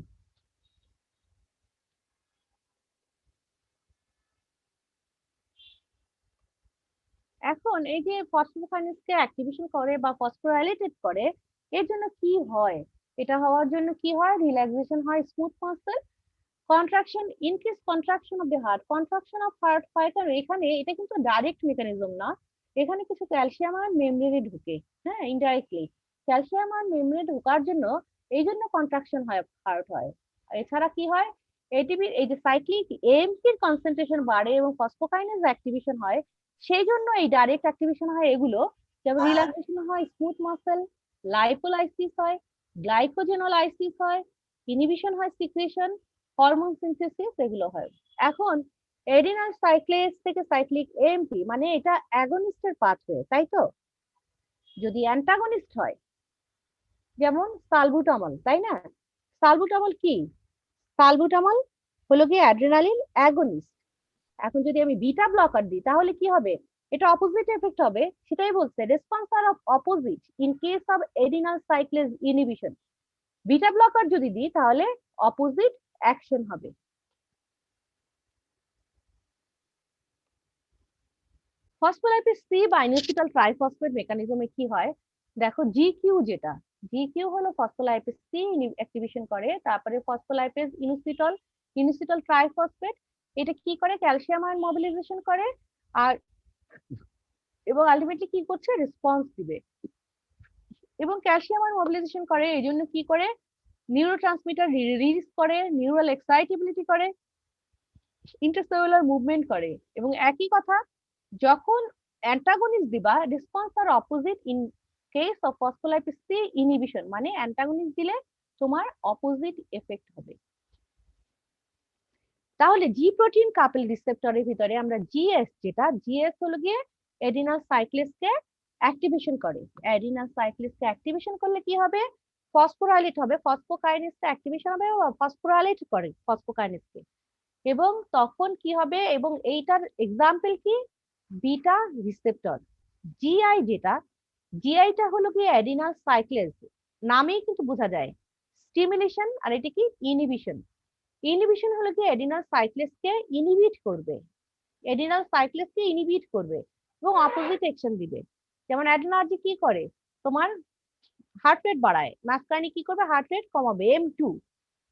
এখন এই যে ফসফোকাইনেজকে অ্যাক্টিভেশন করে বা ফসফোরাইলেটেড করে, এর জন্য কি হয়, এটা হওয়ার জন্য কি হয়, রিল্যাক্সেশন হয় smooth muscle, contraction, increase contraction of the heart, contraction of heart হয় কারণ এখানে এটা কিন্তু ডাইরেক্ট মেকানিজম না, এখানে কিছু ক্যালসিয়াম আর মেমব্রেনে ঢুকে, হ্যাঁ ইনডাইরেক্টলি ক্যালসিয়াম আর মেমব্রেনে ঢোকার জন্য এই জন্য কন্ট্রাকশন হয়, হার্ট হয়। এছাড়া কি হয়, এটিপির এই যে সাইক্লিক এএমপির কনসেন্ট্রেশন বাড়ে এবং ফসফোকাইনেজ অ্যাক্টিভেশন হয়, সেই জন্য এই ডাইরেক্ট অ্যাক্টিভেশন হয় এগুলো, যেমন রিল্যাক্সেশন হয় স্মুথ মাসল, লাইপোলাইসিস হয়, গ্লাইকোজেনোলাইসিস হয়, ইনহিবিশন হয় সিক্রেশন, হরমোন সিনথেসিস, এগুলো হয়। এখন এডিনাল সাইক্লেজ থেকে সাইক্লিক এএমপি মানে এটা অ্যাগনিস্টের পাথওয়ে, তাই তো? যদি অ্যান্টাগনিস্ট হয় যেমন সালবুটামল, তাই না? সালবুটামল কি, সালবুটামল হলো কি অ্যাড্রেনালিন অ্যাগনিস্ট। এখন যদি আমি বিটা ব্লকার দিই তাহলে কি হবে, এটা অপোজিট এফেক্ট হবে, সেটাই বলছে রেসপন্স আর of opposite in case of adenyl cyclase inhibition. Beta blocker যদি দিই তাহলে অপোজিট অ্যাকশন হবে। ফসফোলাইপেজ সি বা ইনোসিটাল ট্রাইফসফেট মেকানিজমে কি হয় দেখো, জিকিউ যেটা, জিকিউ হলো ফসফোলাইপেজ সি অ্যাক্টিভেশন করে, তারপরে ফসফোলাইপেজ ইনোসিটল, ইনোসিটাল ট্রাইফসফেট এটা কি করে, ক্যালসিয়াম আয়ন মোবিলাইজেশন করে আর এবং আলটিমেটলি কি করছে, রেসপন্স দিবে এবং ক্যালসিয়াম আয়ন মোবিলাইজেশন করে, এই জন্য কি করে, নিউরোট্রান্সমিটার রিলিজ করে, নিউরাল এক্সাইটেবিলিটি করে, ইন্টারসেলুলার মুভমেন্ট করে। এবং একই কথা, যখন অ্যান্টাগনিস্ট দিবা response are opposite in case of phospholipase C inhibition, মানে অ্যান্টাগনিস্ট দিলে তোমার অপোজিট এফেক্ট হবে। তাহলে জি প্রোটিন কাপল রিসেপ্টরের ভিতরে আমরা জিএস, যেটা জিএস হলো গিয়ে এডিনাল সাইক্লেজকে অ্যাক্টিভেশন করে। এডিনাল সাইক্লেজকে অ্যাক্টিভেশন করলে কি হবে, ফসফোরাইলেট হবে, ফসফোকাইনেজকে অ্যাক্টিভেশন হবে, ফসফোরাইলেট করে ফসফোকাইনেজকে, এবং তখন কি হবে, এবং এইটার এক্সাম্পল কি, বিটা রিসেপ্টর। জিআই যেটা, জিআইটা হলো কি অ্যাডিনাল সাইক্লেজ, নামেই কিন্তু বোঝা যায় স্টিমুলেশন, আর এটা কি ইনহিবিশন। ইনহিবিশন হলো কি অ্যাডিনাল সাইক্লেজকে ইনহিবিট করবে, অ্যাডিনাল সাইক্লেজকে ইনহিবিট করবে এবং অপোজিট অ্যাকশন দিবে। যেমন অ্যাডেনার্জি কি করে, তোমার হার্ট রেট বাড়ায়, মাঝখানে কি করবে, হার্ট রেট কমাবে M2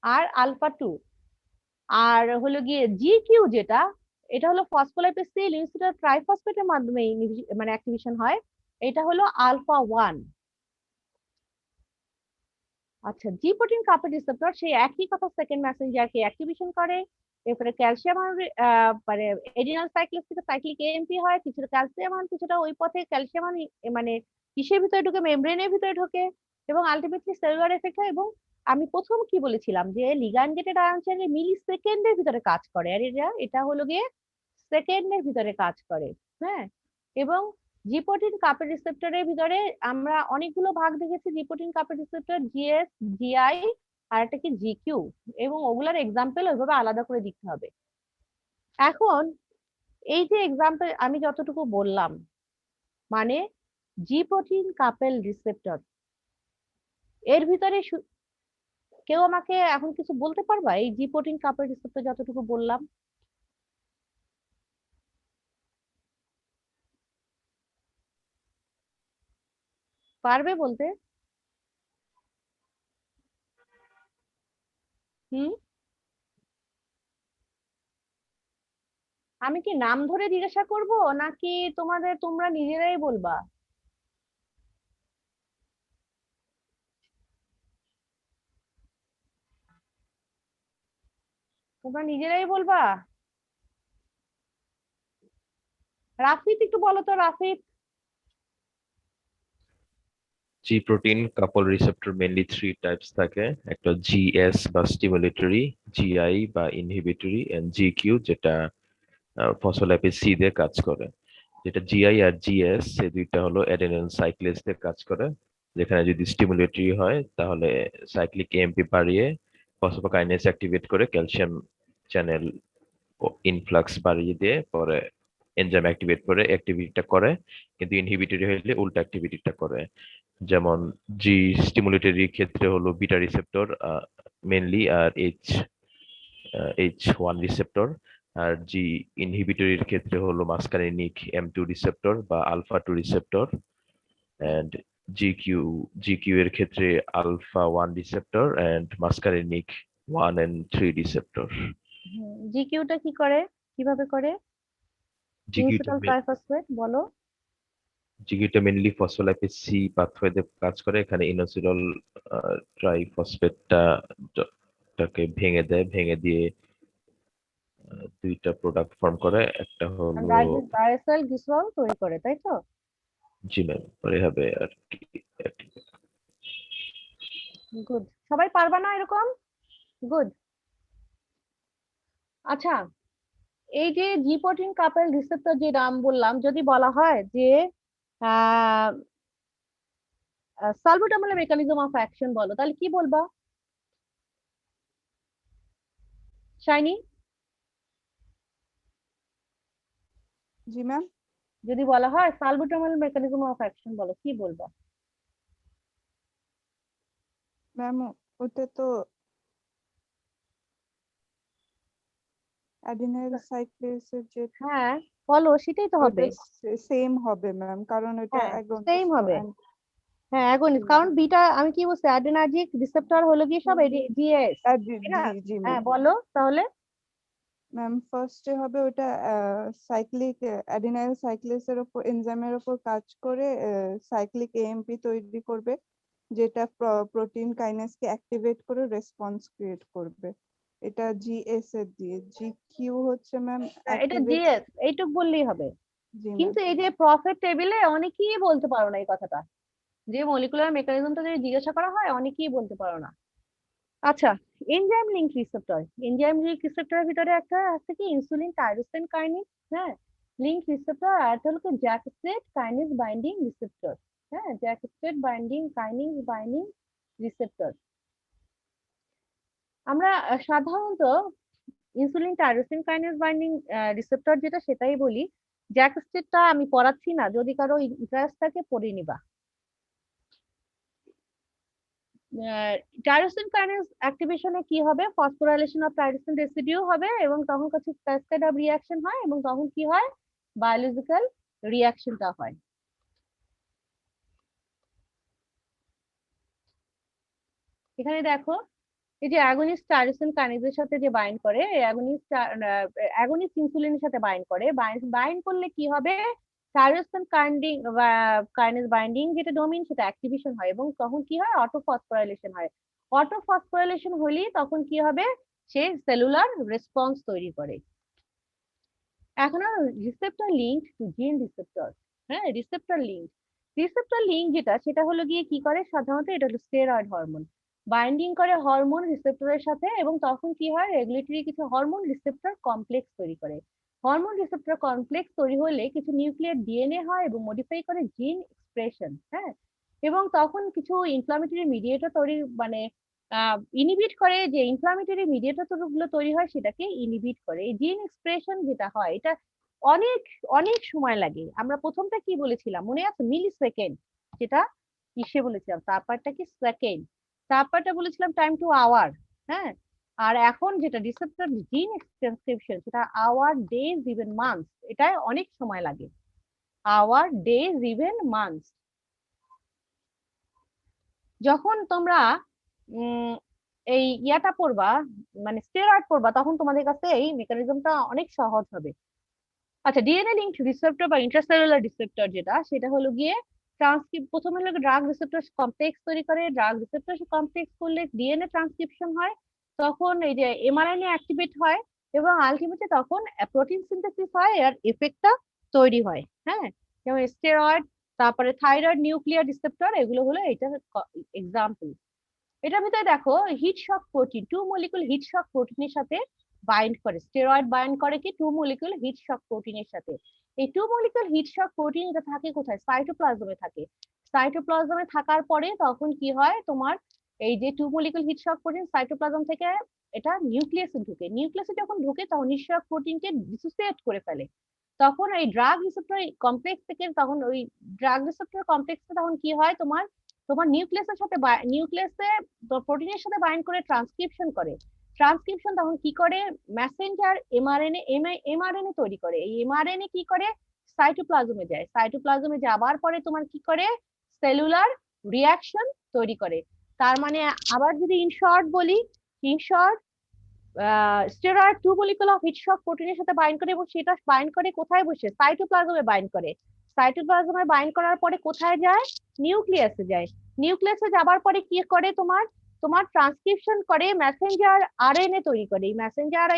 আর আলফা 2। আর হলো গিয়ে জিকিউ যেটা, এটা হলো ফসফোলাইপেজ সি ইনোসিটাল ট্রাইফসফেটের মাধ্যমে মানে অ্যাক্টিভেশন হয়, এটা হলো আলফা 1। আচ্ছা, জি প্রোটিন কাপল রিসেপ্টর সেই একই কথা সেকেন্ড মেসেঞ্জারকে অ্যাক্টিভেশন করে, এরপরে ক্যালসিয়াম মানে এডিনাল সাইক্লেজ থেকে সাইক্লিক এএমপি হয়, কিছুটা ক্যালসিয়াম আয়ন কিছুটা ওই পথে ক্যালসিয়াম আয়ন মানে কিসের ভিতরে ঢুকে, মেমব্রেনের ভিতরে ঢোকে এবং আলটিমেটলি সেলুলার এফেক্ট হয়। এবং আমি প্রথম কি বলেছিলাম যে লিগ্যান্ড গেটেড আয়ন চ্যানেল মিলি সেকেন্ডের ভিতরে কাজ করে, আর এটা হলো গিয়ে সেকেন্ডের ভিতরে কাজ করে, হ্যাঁ। এবং জি প্রোটিন কাপল রিসেপ্টরের ভিতরে আমরা অনেকগুলো ভাগ দেখেছি, জি protein couple receptor, GS, GI আর একটা কি জিকিউ, এবং ওগুলার এক্সাম্পল ওইভাবে আলাদা করে দিতে হবে। এখন এই যে এক্সাম্পল আমি যতটুকু বললাম, মানে জি প্রোটিন কাপল রিসেপ্টর এর ভিতরে কেউ আমাকে এখন কিছু বলতে পারবা, এই জি প্রোটিন কাপল রিসেপ্টর যতটুকু বললাম, পারবে বলতে? হুম, আমি কি নাম ধরে জিজ্ঞাসা করব নাকি তোমরা নিজেরাই বলবা? তোমরা নিজেরাই বলবা? রাফিদ একটু বলো তো, Rafid. G protein couple receptor mainly three types থাকে, একটা GS বা stimulatory, GI বা inhibitory, and GQ যেটা ফসফোলিপিড সি দিয়ে কাজ করে। যেটা জিআই আর জিএস এই দুইটা হলো অ্যাডেনিন সাইক্লেজ দিয়ে কাজ করে, যেখানে যদি স্টিমুলেটরি হয় তাহলে সাইক্লিক এএমপি বাড়িয়ে ফসফোকাইনেজ অ্যাক্টিভেট করে ক্যালসিয়াম চ্যানেল ইনফ্লাক্স বাড়িয়ে দিয়ে পরে এনজাইম অ্যাক্টিভেট করে অ্যাক্টিভিটিটা করে, কিন্তু ইনহিবিটরি হলে উল্টা অ্যাক্টিভিটিটা করে। যেমন জি স্টিমুলেটরি ক্ষেত্রে হলো বিটা রিসেপ্টর মেনলি আর H1 রিসেপ্টর, আর জি ইনহিবিটরির ক্ষেত্রে হলো মাস্কারিনিক M2 রিসেপ্টর বা আলফা 2 রিসেপ্টর, এন্ড জিকিউ এর ক্ষেত্রে alpha 1 receptor and muscarinic 1 and 3 receptor. জিকিউটা কি করে, কিভাবে করে? ইনসুলিন ট্রাইফসফেট বলো। জিকিউটা মেনলি ফসফোলাইপেজ সি পাথওয়েতে কাজ করে, এখানে ইনোসিডল ট্রাইফসফেটটাকে ভেঙে দেয়, ভেঙে দিয়ে দুইটা প্রোডাক্ট ফর্ম করে, একটা হলো ডাইসাইল গ্লিসারল তৈরি করে, তাই তো? জি ম্যাম, পরে হবে আর কি। গুড, সবাই পারবা না এরকম? গুড। আচ্ছা, এই যে জি প্রোটিন কাপল রিসেপ্টর যে নাম বললাম, যদি বলা হয় যে সালবুটামলের মেকানিজম অফ অ্যাকশন বলো, তাহলে কি বলবা? শাইনি, জি ম্যাম। যদি বলা হয় সালবুটামল মেকানিজম অফ অ্যাকশন বলো, কি বলবা? ম্যাম ওটা তো অ্যাডিনাইল সাইক্লেসের যে হ্যাঁ বলো, সেটাই তো হবে। সেম হবে ম্যাম, কারণ ওটা হ্যাঁ অ্যাগনিস্ট সেম হবে। হ্যাঁ অ্যাগনিস্ট, কারণ বিটা আমি কি বলছি, অ্যাডেনার্জিক রিসেপ্টর হলো কি সব জিএস, জি তাই না? জি হ্যাঁ ম্যাম। বলো তাহলে। ম্যাম ফার্স্টে হবে ওটা সাইক্লিক অ্যাডিনাইল সাইক্লেসের উপর এনজাইমের উপর কাজ করে সাইক্লিক এএমপি তৈরি করবে, যেটা প্রোটিন কাইনেসকে অ্যাক্টিভেট করে রেসপন্স ক্রিয়েট করবে। এটা জিএস এর দিয়ে। জিকিউ হচ্ছে ম্যাম এটা জিএস, এইটুক বললেই হবে। জি ম্যাম। কিন্তু এই যে প্রফিট টেবিলে অনেকেই বলতে পারো না এই কথাটা, যে মলিকুলার মেকানিজমটা যদি জিজ্ঞাসা করা হয় অনেকেই বলতে পারো না। আচ্ছা, enzyme link receptor, enzyme link রিসেপ্টরের ভিতরে একটা আছে কি ইনসুলিন টাইরোসিন কাইনেজ, হ্যাঁ লিংক রিসেপ্টর, আর একটা হলো JAK STAT kinase binding receptor. হ্যাঁ, JAK STAT binding kinase binding receptor. আমরা সাধারণত insulin tyrosine kinase binding receptor যেটা, সেটাই বলি। জ্যাক স্টেটটা আমি পড়াচ্ছি না, যদি কারো ইন্টারেস্ট থাকে পড়ে নিবা। টাইরোসিন কাইনেজ অ্যাক্টিভেশনে কি হবে, ফসফোরাইলেশন অফ টাইরোসিন রেসিডিউ হবে, এবং তখন কিছু ক্যাসকেড অফ রিঅ্যাকশন হয়, এবং তখন কি হয়, বায়োলজিক্যাল রিঅ্যাকশনটা হয়। এখানে দেখো, এই যে অ্যাগনিস্ট টাইরোসিন কাইনেজের সাথে যে বাইন্ড করে, অ্যাগনিস্ট ইনসুলিনের সাথে বাইন্ড করে, বাইন্ড করলে কি হবে, টাইরোসিন কাইনেজ বাইন্ডিং যেটা ডোমেইন সেটা অ্যাক্টিভেশন হয়, এবং তখন কি হয়, অটোফসফোরাইলেশন হয়। অটোফসফোরাইলেশন হলে তখন কি হবে, সে সেলুলার রেসপন্স তৈরি করে। এখন রিসেপ্টর লিঙ্ক টু জিন রিসেপ্টর। হ্যাঁ, রিসেপ্টর লিঙ্ক যেটা, সেটা হলো গিয়ে কি করে, সাধারণত এটা হলো স্টেরয়েড হরমোন বাইন্ডিং করে হরমোন রিসেপ্টরের সাথে, এবং তখন কি হয়, রেগুলেটরি কিছু হরমোন রিসেপ্টর কমপ্লেক্স তৈরি করে। হরমোন রিসেপ্টর কমপ্লেক্স তৈরি হলে কিছু নিউক্লিয়ার ডিএনএ হয় এবং মডিফাই করে জিন এক্সপ্রেশন। হ্যাঁ, এবং তখন কিছু ইনফ্লামেটরি মিডিয়েটর তৈরি, মানে ইনহিবিট করে, যে ইনফ্লামেটরি মিডিয়েটর গুলো তৈরি হয় সেটাকে ইনহিবিট করে। এই জিন এক্সপ্রেশন যেটা হয়, এটা অনেক অনেক সময় লাগে। আমরা প্রথমটা কি বলেছিলাম মনে আছে, মিলি সেকেন্ড, যেটা কিসে বলেছিলাম, তারপরটা কি সেকেন্ড, তারপরটা বলেছিলাম টাইম টু আওয়ার। হ্যাঁ, আর এখন যেটা রিসেপ্টর জিন ট্রান্সক্রিপশন, সেটা আওয়ার, ডেজ, ইভেন মান্থস, এটা অনেক সময় লাগে, আওয়ার, ডেজ, ইভেন মান্থস। যখন তোমরা এই ইয়াটা পড়বা, মানে স্টেরয়েড পড়বা, তখন তোমাদের কাছে এই মেকানিজমটা অনেক সহজ হবে। আচ্ছা, ডিএনএ লিঙ্কড রিসেপ্টর বা ইন্ট্রাসেলুলার রিসেপ্টর যেটা, সেটা হলো গিয়ে প্রথমে হলো ড্রাগ রিসেপ্টর কমপ্লেক্স তৈরি করে, ড্রাগ রিসেপ্টর কমপ্লেক্স করলে ডিএনএ ট্রান্সক্রিপশন হয়, তখন এই যে এমআরএনএ অ্যাক্টিভেট হয় এবং আলটিমেটলি তখন প্রোটিন সিনথেসিস হয়, এর এফেক্টটা তৈরি হয়। হ্যাঁ, যেমন স্টেরয়েড, তারপরে থাইরয়েড নিউক্লিয়ার রিসেপ্টর, এগুলো হলো এটা এক্সাম্পল। এটার ভিতরে দেখো হিট শক প্রোটিন, 2 মলিকুল হিট শক প্রোটিনের সাথে বাইন্ড করে। স্টেরয়েড বাইন্ড করে কি 2 মলিকুল হিট শক প্রোটিনের সাথে। এই 2 মলিকুল হিট শক প্রোটিন এটা থাকে কোথায়? সাইটোপ্লাজমে থাকে। সাইটোপ্লাজমে থাকার পরে তখন কি হয় তোমার, এই যে 2 মলিকুল হিট শক প্রোটিন সাইটোপ্লাজম থেকে এটা নিউক্লিয়াসে ঢুকে। নিউক্লিয়াসে যখন ঢুকে তখন হিট শক প্রোটিনকে ডিসোসিয়েট করে ফেলে। তখন এই ড্রাগ রিসেপ্টর কমপ্লেক্স থেকে, তখন ওই ড্রাগ রিসেপ্টর কমপ্লেক্সে তখন কি হয় তোমার, তোমার নিউক্লিয়াসের সাথে নিউক্লিয়াসে প্রোটিনের সাথে বাইন্ড করে ট্রান্সক্রিপশন করে। ট্রান্সক্রিপশন তখন কি করে, মেসেঞ্জার এমআরএনএ এমআরএনএ তৈরি করে। এই এমআরএনএ কি করে, সাইটোপ্লাজমে যায়। সাইটোপ্লাজমে যাবার পরে তোমার কি করে, সেলুলার রিয়াকশন তৈরি করে। তার মানে আবার যদি ইন শর্ট বলি, in short steroid 2 molecule of heat shock প্রোটিনের সাথে বাইন্ড করে এবং সেটা বাইন্ড করে কোথায় বসে, সাইটোপ্লাজমে বাইন্ড করে। সাইটোপ্লাজমে বাইন্ড করার পরে কোথায় যায়, নিউক্লিয়াসে যায়। নিউক্লিয়াসে যাবার পরে কি করে তোমার, তোমার ট্রান্সক্রিপশন করে, মেসেঞ্জার আরএনএ তৈরি করে। এই মেসেঞ্জার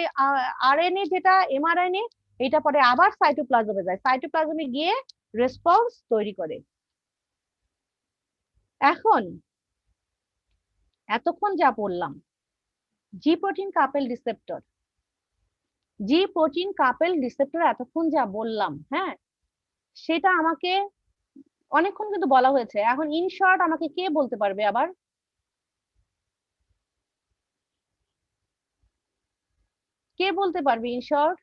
আরএনএ যেটা এমআরএনএ, এটা পরে আবার সাইটোপ্লাজমে যায়। সাইটোপ্লাজমে গিয়ে রেসপন্স তৈরি করে। এখন এতক্ষণ যা বললাম, জি প্রোটিন কাপেল রিসেপ্টর, জি প্রোটিন কাপেল রিসেপ্টর এতক্ষণ যা বললাম, হ্যাঁ, সেটা আমাকে অনেকক্ষণ কিন্তু বলা হয়েছে। এখন ইন শর্ট আমাকে কে বলতে পারবে আবার? কে বলতে পারবে ইন শর্ট?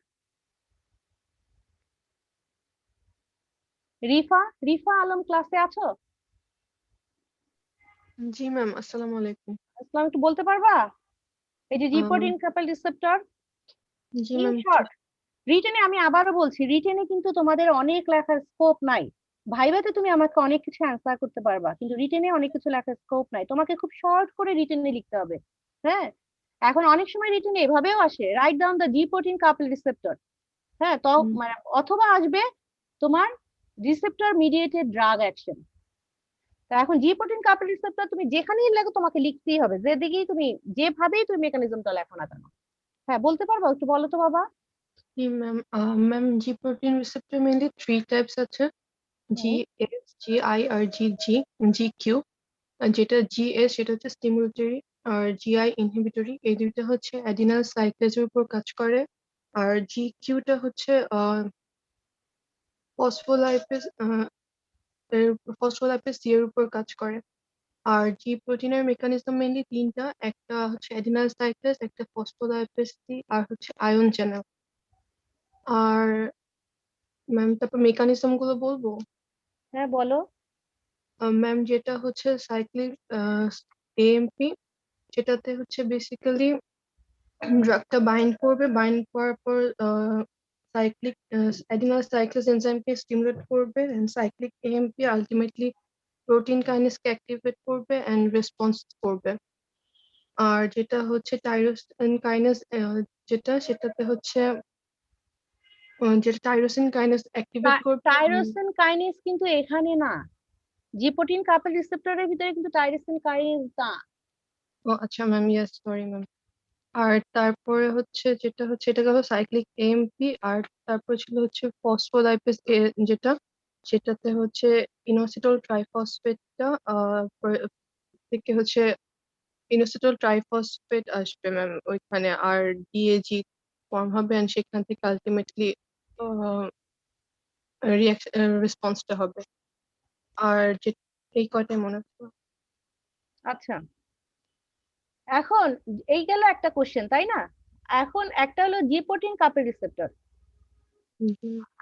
রিফা, রিফা আলম ক্লাসে আছো? জি ম্যাম, আসসালামু আলাইকুম। আসসালাম, একটু বলতে পারবা এই যে G um, protein coupled receptor? জি ইন ম্যাম, শর্ট রিটেনে, আমি আবারও বলছি, রিটেনে কিন্তু তোমাদের অনেক লেখার স্কোপ নাই। ভাইভাতে তুমি আমাকে অনেক কিছু অ্যান্সার করতে পারবা, কিন্তু রিটেনে অনেক কিছু লেখার স্কোপ নাই। তোমাকে খুব শর্ট করে রিটেনে লিখতে হবে। হ্যাঁ, এখন অনেক সময় রিটেনে এভাবেও আসে, right down the G protein couple receptor. হ্যাঁ, তো মানে অথবা আসবে তোমার রিসেপ্টর মিডিয়েটেড ড্রাগ অ্যাকশন। তা এখন জি প্রোটিন কাপল রিসেপ্টর তুমি যেখানেই লেখো তোমাকে লিখতেই হবে, যেদিকেই তুমি, যেভাবেই তুমি মেকানিজমটা লেখো না কেন। হ্যাঁ, বলতে পারবো? একটু বলো তো বাবা। জি ম্যাম। ম্যাম, জি প্রোটিন রিসেপ্টর মেইনলি 3 টাইপস আছে, হুম, জিএস, জিআই আর জিজি, জিকিউ। যেটা জিএস সেটা হচ্ছে স্টিমুলেটরি, আর জিআই ইনহিবিটরি। এই দুইটা হচ্ছে অ্যাডিনাল সাইক্লেজের উপর কাজ করে। আর জিকিউটা হচ্ছে ফসফোলাইপেজ ফসফোলাইপেজ সি এর উপর কাজ করে। আর জি প্রোটিনের মেকানিজম মেইনলি তিনটা, একটা হচ্ছে অ্যাডিনাল সাইক্লেজ, একটা ফসফোলাইপেজ সি, আর হচ্ছে আয়ন চ্যানেল। আর ম্যাম, তারপর মেকানিজম গুলো বলবো। হ্যাঁ বলো। ম্যাম, যেটা হচ্ছে সাইক্লিক এএমপি, যেটাতে হচ্ছে বেসিক্যালি ড্রাগটা বাইন্ড করবে, বাইন্ড করার পর সাইক্লিক অ্যাডিনাল সাইক্লেজ এনজাইমকে স্টিমুলেট করবে, and cyclic AMP ultimately protein কাইনেসকে অ্যাক্টিভেট করবে এন্ড রেসপন্স করবে। আর যেটা হচ্ছে টাইরোসিন কাইনেস, সেটাতে হচ্ছে যেটা টাইরোসিন কাইনেস অ্যাক্টিভেট করবে। টাইরোসিন কাইনেজ কিন্তু এখানে না, জি প্রোটিন কাপল রিসেপ্টরের ভিতরে কিন্তু টাইরোসিন কাইনেজ না। ও আচ্ছা ম্যাম, ইয়েস, সরি ম্যাম। আর তারপরে হচ্ছে যেটা হচ্ছে, এটা গেল সাইক্লিক এএমপি। আর তারপর ছিল হচ্ছে ফসফোলাইপেজ যেটা, সেটাতে হচ্ছে ইনোসিটল ট্রাইফসফেটটা থেকে হচ্ছে ইনোসিটল ট্রাইফসফেট আসবে ম্যাম ওইখানে, আর ডিএজি ফর্ম হবে, and সেখান থেকে আলটিমেটলি রিয়াকশন রেসপন্সটা হবে। আর যে এই কয়টাই মনে হচ্ছে। আচ্ছা, এখন এই গেল একটা কোশ্চেন, তাই না? এখন একটা হলো জি প্রোটিন কাপল রিসেপ্টর,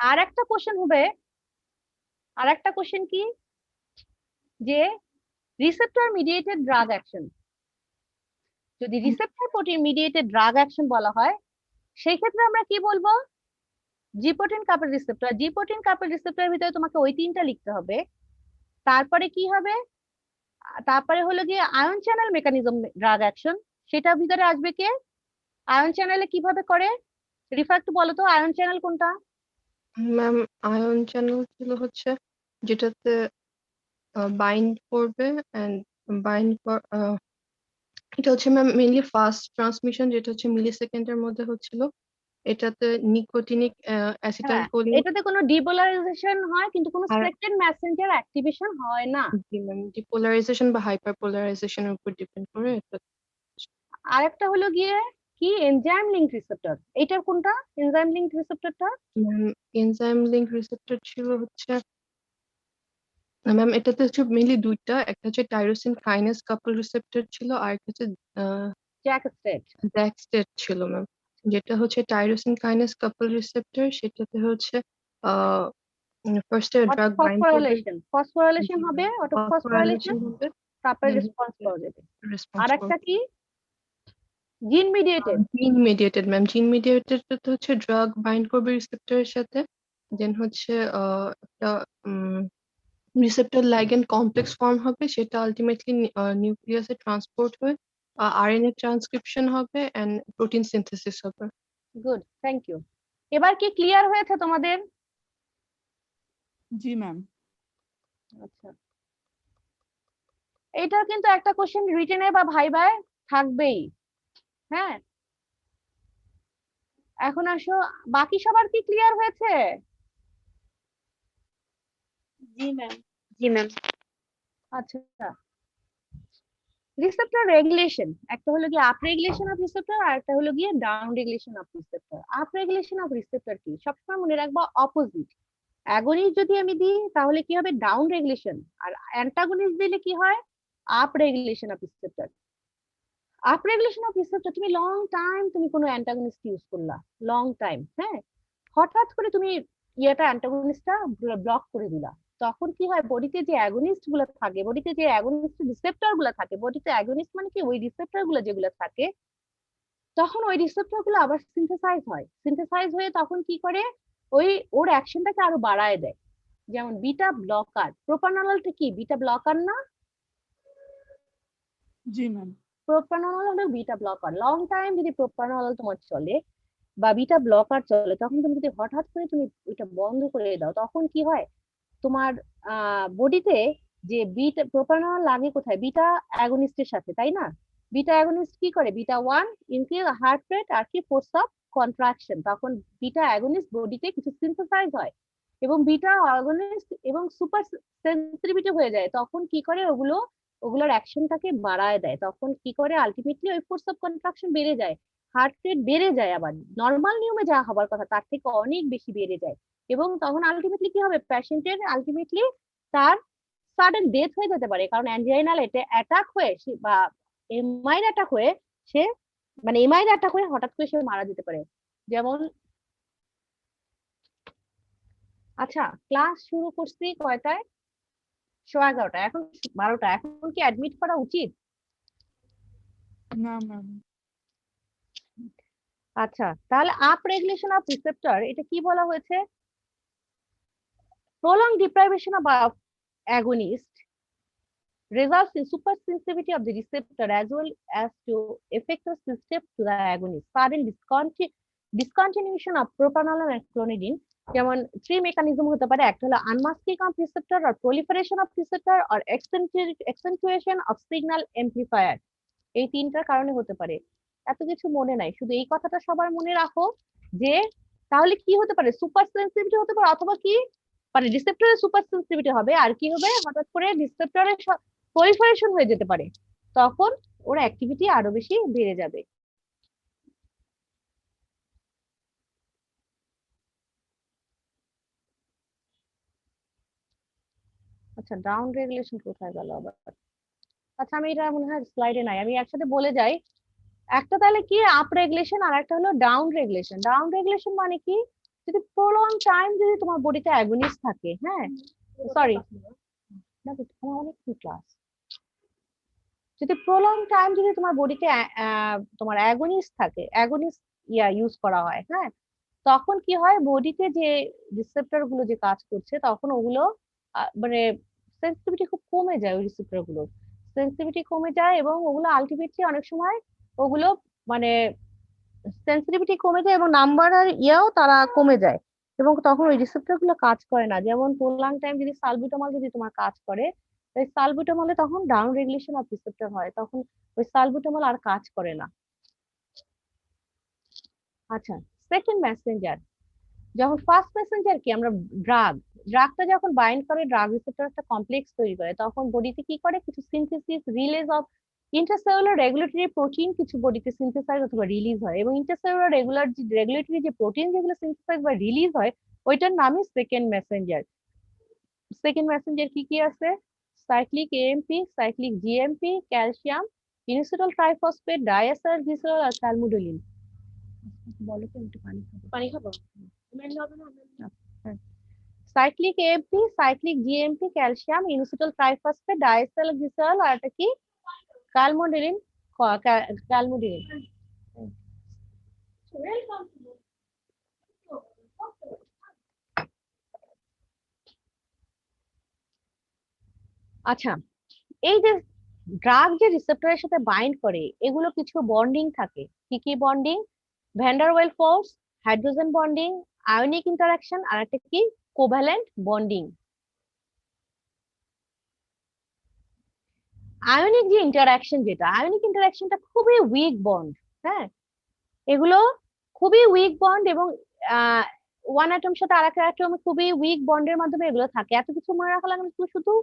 আর একটা কোশ্চেন হবে, আর একটা কোশ্চেন কি, যে রিসেপ্টর মিডিয়েটেড ড্রাগ অ্যাকশন। যদি receptor protein mediated drug action বলা হয়, সেই ক্ষেত্রে আমরা কি বলবো, জি প্রোটিন কাপল রিসেপ্টর। জি প্রোটিন কাপল রিসেপ্টরের ভিতরে তোমাকে ওই তিনটা লিখতে হবে। তারপরে কি হবে, তারপরে হলো গিয়ে ion channel mechanism drug action, সেটার ভিতরে আসবে কে, আয়ন চ্যানেলে কিভাবে করে, রিফার একটু বলো তো আয়ন চ্যানেল কোনটা? ম্যাম, আয়ন চ্যানেল ছিল হচ্ছে যেটাতে বাইন্ড করবে, এন্ড বাইন্ড এটা হচ্ছে ম্যাম মেইনলি ফাস্ট ট্রান্সমিশন, যেটা হচ্ছে মিলি সেকেন্ডের মধ্যে হচ্ছিল। এটাতে নিকোটিনিক অ্যাসিটাইলকোলিন এটাতে কোনো ডিপোলারাইজেশন হয় কিন্তু কোনো আর সিলেক্টেড মেসেঞ্জার অ্যাক্টিভেশন হয় না। ডিপোলারাইজেশন বা হাইপারপোলারাইজেশনের উপর ডিপেন্ড করে এটা। আরেকটা হলো গিয়ে কি এনজাইম লিংক রিসেপ্টর, এটা কোনটা এনজাইম লিংক রিসেপ্টরটা? এনজাইম লিংক রিসেপ্টর ছিল হচ্ছে ম্যাম, এটাতে হচ্ছে মেইনলি দুইটা, একটা হচ্ছে টাইরোসিন কাইনেস কাপল রিসেপ্টর ছিল, আর একটা হচ্ছে জ্যাক স্টেট। ব্যাকস্টেট ছিল ম্যাম। যেটা হচ্ছে টাইরোসিন কাইনেস কাপল রিসেপ্টর, সেটাতে হচ্ছে ফার্স্টে ড্রাগ বাইন্ড করবে, ফসফোরাইলেশন হবে, অটোফসফোরাইলেশন, ফসফোরাইলেশন হবে, তারপরে then রেসপন্স পাওয়া যাবে। রেসপন্স আরেকটা কি জিন মিডিয়েটেড? জিন মিডিয়েটেড ম্যাম, জিন মিডিয়েটেড হচ্ছে ড্রাগ বাইন্ড করবে রিসেপ্টরের সাথে, দেন হচ্ছে একটা রিসেপ্টর লাইগ্যান্ড কমপ্লেক্স ফর্ম হবে, সেটা আলটিমেটলি নিউক্লিয়াসে ট্রান্সপোর্ট হয়ে আরএনএ ট্রান্সক্রিপশন হবে এন্ড প্রোটিন সিনথেসিস হবে। Good, thank you. এবার কি ক্লিয়ার হয়েছে তোমাদের? জি ম্যাম। আচ্ছা, এটা কিন্তু একটা কোশ্চেন রিটেনে বা ভাইভায় থাকবেই। হ্যাঁ, এখন আসো, বাকি সবার কি ক্লিয়ার হয়েছে? জি ম্যাম। জি ম্যাম। আচ্ছা, রিসেপ্টর রেগুলেশন, একটা হলো গিয়ে আপ রেগুলেশন অফ রিসেপ্টর আর একটা হলো গিয়ে down regulation of receptor. Up regulation of receptor কি সবসময় মনে রাখবা অপোজিট। অ্যাগনিস্ট যদি আমি দিই তাহলে কি হবে ডাউন রেগুলেশন, আর অ্যান্টাগনিস্ট দিলে কি হয় up regulation of receptor. Up regulation of receptor তুমি লং টাইম তুমি কোনো অ্যান্টাগনিস্ট ইউজ করলা, লং টাইম, হ্যাঁ, হঠাৎ করে তুমি ইয়েটা অ্যান্টাগনিস্টটা ব্লক করে দিলা, তখন কি হয় বডিতে যে অ্যাগনিস্ট গুলো থাকে, বডিতে যে অ্যাগনিস্ট রিসেপ্টর গুলো থাকে, বডিতে অ্যাগনিস্ট মানে কি ওই রিসেপ্টর গুলো যেগুলো থাকে, তখন ওই রিসেপ্টর গুলো আবার সিনথেসাইজ হয়, সিনথেসাইজ হয়ে তখন কি করে ওই ওর অ্যাকশনটাকে আরো বাড়ায় দেয়। যেমন বিটা ব্লকার, প্রোপানলটা কি বিটা ব্লকার না? জি ম্যাম। প্রোপানল হলো বিটা ব্লকার। লং টাইম যদি প্রোপানল তোমার চলে বা বিটা ব্লকার চলে, তখন তুমি যদি হঠাৎ করে তুমি এটা বন্ধ করে দাও, তখন কি হয় তোমার বডিতে যে বিটা প্রোপানল লাগে কোথায়, বিটা অ্যাগনিস্টের সাথে, তাই না? বিটা অ্যাগনিস্ট কি করে, বিটা 1 ইনক্রিজ হার্ট রেট আর কি ফোর্স অফ কন্ট্রাকশন, তখন বিটা অ্যাগনিস্ট বডিতে কিছু সিনথেসাইজ হয় এবং বিটা অ্যাগনিস্ট এবং সুপার সেনসিটিভিটি হয়ে যায়, তখন কি করে ওগুলোর অ্যাকশনটাকে বাড়ায় দেয়, তখন কি করে আলটিমেটলি ওই ফোর্স অফ কন্ট্রাকশন বেড়ে যায়, হার্ট রেট বেড়ে যায়, আবার নর্মাল নিয়মে যা হবার কথা তার থেকে অনেক বেশি বেড়ে যায়, এবং তখন আলটিমেটলি কি হবে পেশেন্টের আলটিমেটলি তার সাডেন ডেথ হয়ে যেতে পারে, কারণ অ্যাঞ্জাইনাল অ্যাটাক হয়ে বা এমআইর অ্যাটাক হয়ে সে মানে এমআইর অ্যাটাক হয়ে হঠাৎ করে সে মারা যেতে পারে। যেমন আচ্ছা, ক্লাস শুরু করছি কয়টায়? 11:15, এখন 12টা, এখন কি অ্যাডমিট করা উচিত? না ম্যাম। আচ্ছা, তাহলে আপ রেগুলেশন অফ রিসেপ্টর এটা কি বলা হয়েছে? prolonged deprivation of agonist results in supersensitivity of the receptor as well as to effector system to the agonist. Sudden discontinuation of propranolol and clonidine, যেমন থ্রি মেকানিজম হতে পারে, একটা হলো unmasking of receptor আর প্রলিফারেশন অফ রিসেপ্টর আর accentuation of signal amplifier, এই তিনটার কারণে হতে পারে। এত কিছু মনে নাই, শুধু এই কথাটা সবার মনে রাখো যে তাহলে কি হতে পারে, সুপার সেন্সিটিভিটি হতে পারে, অথবা কি মানে রিসেপ্টরের সুপার সেন্সিটিভিটি হবে, আর কি হবে হঠাৎ করে রিসেপ্টরের প্রলিফারেশন হয়ে যেতে পারে, তখন ওর অ্যাক্টিভিটি আরো বেশি বেড়ে যাবে। আচ্ছা, ডাউন রেগুলেশন কোথায় গেল আবার? আচ্ছা, আমি এটা মনে হয় স্লাইডে নাই, আমি একসাথে বলে যাই। একটা তাহলে কি আপ রেগুলেশন আর একটা হলো ডাউন রেগুলেশন। ডাউন রেগুলেশন মানে কি, যদি প্রলং টাইম যদি তোমার বডিতে অ্যাগনিস্ট থাকে, হ্যাঁ সরি না আমার অনেক ক্লাস, যদি প্রলং টাইম যদি তোমার বডিতে তোমার অ্যাগনিস্ট থাকে, অ্যাগনিস্ট ইউজ করা হয়, হ্যাঁ, তখন কি হয় বডিতে যে রিসেপ্টর গুলো যে কাজ করছে তখন ওগুলো মানে সেন্সিটিভিটি খুব কমে যায়, ওই রিসেপ্টর গুলো সেন্সিটিভিটি কমে যায় এবং ওগুলো আলটিমেটলি অনেক সময় ওগুলো মানে সেন্সিটিভিটি কমে যায় এবং নাম্বার আর তারা কমে যায় এবং তখন ওই রিসেপ্টর গুলো কাজ করে না। যেমন প্রলং টাইম যদি সালবিটামল যদি তোমার কাজ করে, সালবিটামলে তখন ডাউন রেগুলেশন অফ রিসেপ্টর হয়, তখন ওই সালবুটামল আর কাজ করে না। আচ্ছা, সেকেন্ড মেসেঞ্জার, যখন ফার্স্ট মেসেঞ্জার কি আমরা ড্রাগটা যখন বাইন্ড করে ড্রাগ রিসেপ্টর একটা কমপ্লেক্স তৈরি করে, তখন বডিতে কি করে কিছু synthesis release of intercellular regulatory protein কিছু বডিতে সিনথেসাইজ অথবা রিলিজ হয়, এবং ইন্টারসেলুলার রেগুলেটরি যে প্রোটিন যেগুলো সিনথেসাইজ বা রিলিজ হয় ওইটার নামই সেকেন্ড মেসেঞ্জার। সেকেন্ড মেসেঞ্জার কি কি আছে? Cyclic AMP, cyclic GMP, calcium inositol triphosphate, diacylglycerol আর সালমুডোলিন। বলো তো, একটু পানি খাবো? Cyclic AMP, cyclic GMP, calcium inositol triphosphate, diacylglycerol আর এটা কি? ক্যালমোডিলিন। ক্যালমোডিলিন। আচ্ছা, এই যে ড্রাগ যে রিসেপ্টরের সাথে বাইন্ড করে এগুলো কিছু বন্ডিং থাকে। কি কি bonding? Van der Waals force, hydrogen bonding, ionic interaction আর একটা কি কোভ্যালেন্ট বন্ডিং। আয়নিক যে ইন্টারাকশন, যেটা আয়নিক ইন্টারাকশনটা খুবই উইক বন্ড। হ্যাঁ, এগুলো খুবই উইক বন্ড এবং ওয়ান অ্যাটম সাথে আর একটা অ্যাটম খুবই উইক বন্ডের মাধ্যমে এগুলো থাকে। এত কিছু মনে রাখা লাগে না, শুধু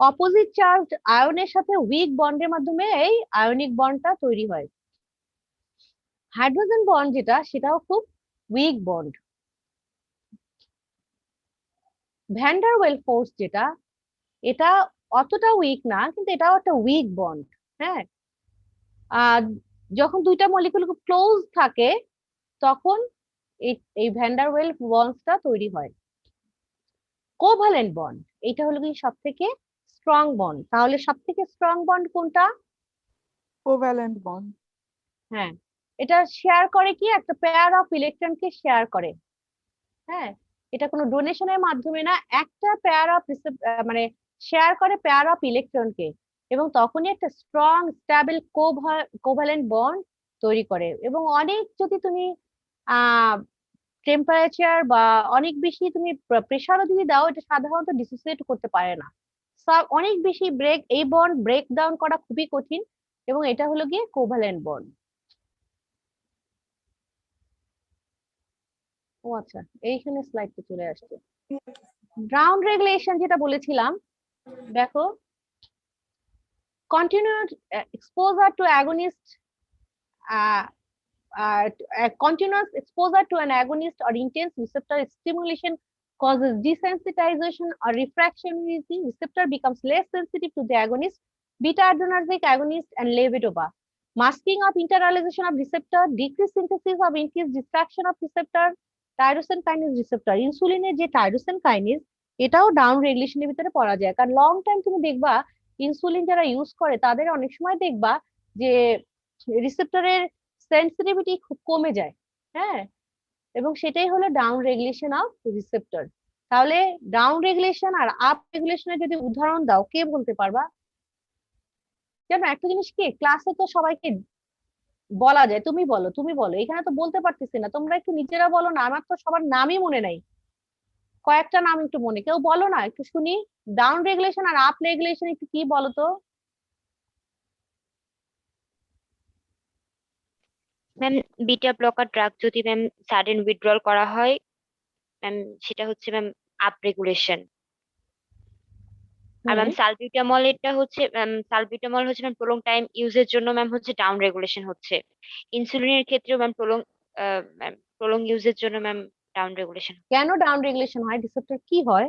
অপোজিট চার্জ আয়নের সাথে উইক বন্ডের মাধ্যমে এই আয়নিক বন্ডটা তৈরি হয়। হাইড্রোজেন বন্ড যেটা, সেটাও খুব weak bond. Van der Waals force যেটা, এটা অতটা উইক না, কিন্তু এটাও একটা উইক বন্ড। হ্যাঁ, যখন দুইটা মলিকুল খুব ক্লোজ থাকে তখন এই ভ্যান্ডার ওয়েল বন্ডসটা তৈরি হয়। কোভ্যালেন্ট বন্ড, এটা হলো কি সব থেকে স্ট্রং বন্ড। তাহলে সব থেকে স্ট্রং বন্ড কোনটা? Covalent bond. হ্যাঁ, এটা শেয়ার করে কি একটা পেয়ার অফ ইলেকট্রনকে শেয়ার করে। হ্যাঁ, এটা কোনো ডোনেশনের মাধ্যমে না, একটা পেয়ার অফ মানে শেয়ার করে পেয়ার অফ ইলেকট্রনকে, এবং তখনই একটা স্ট্রং স্টেবল কোভ্যালেন্ট বন্ড তৈরি করে। এবং অনেক যদি তুমি টেম্পারেচার বা অনেক বেশি তুমি প্রেসারও যদি দাও, এটা সাধারণত ডিসোসিয়েট করতে পারে না। অনেক বেশি এই বন্ড ব্রেক ডাউন করা খুবই কঠিন, এবং এটা হলো গিয়ে কোভ্যালেন্ট বন্ড। ও আচ্ছা, এইখানে স্লাইডটা চলে আসছে। ডাউন রেগুলেশন যেটা বলেছিলাম, দেখো, continuous exposure to agonist continuous exposure to an agonist or intense receptor stimulation causes desensitization or refraction with the receptor becomes less sensitive to the agonist, beta adrenergic agonist and levodopa. Masking of internalization of receptor, decreased synthesis of increased distraction of receptor, tyrosine kinase receptor. ইনসুলিনের যে tyrosine kinase, এটাও down রেগুলেশনের ভিতরে পড়া যায়। কারণ long time তুমি দেখবা insulin যারা ইউজ করে তাদের অনেক সময় দেখবা যে রিসেপ্টরের সেন্সিটিভিটি খুব কমে যায়। হ্যাঁ, এবং সেটাই হলো ডাউন রেগুলেশন অফ রিসেপ্টর। তাহলে ডাউন রেগুলেশন আর আপ রেগুলেশনের যদি উদাহরণ দাও, কে বলতে পারবা? জানো একটা জিনিস কি, ক্লাসে তো সবাইকে বলা যায়, তুমি বলো তুমি বলো, এখানে তো বলতে পারতেছি না, তোমরা একটু নিজেরা বলো না, আমার তো সবার নামই মনে নাই। কয়েকটা নাম একটু মনে, কেউ বলো না একটু শুনি। ডাউন রেগুলেশন আর আপ রেগুলেশন একটু কি বলো তো? ম্যাম, বিটা ব্লকার ড্রাগ যদি ম্যাম সাডেন উইথড্রল করা হয় ম্যাম, সেটা হচ্ছে ম্যাম আপ রেগুলেশন। আর ম্যাম সালবিউটামল, এটা হচ্ছে সালবিউটামল হচ্ছে ম্যাম প্রলং টাইম ইউজের জন্য ম্যাম হচ্ছে ডাউন রেগুলেশন হচ্ছে। ইনসুলিনের ক্ষেত্রেও ম্যাম প্রলং ইউজের জন্য ম্যাম ডাউন রেগুলেশন। কেন ডাউন রেগুলেশন হয়? রিসেপ্টর কি হয়?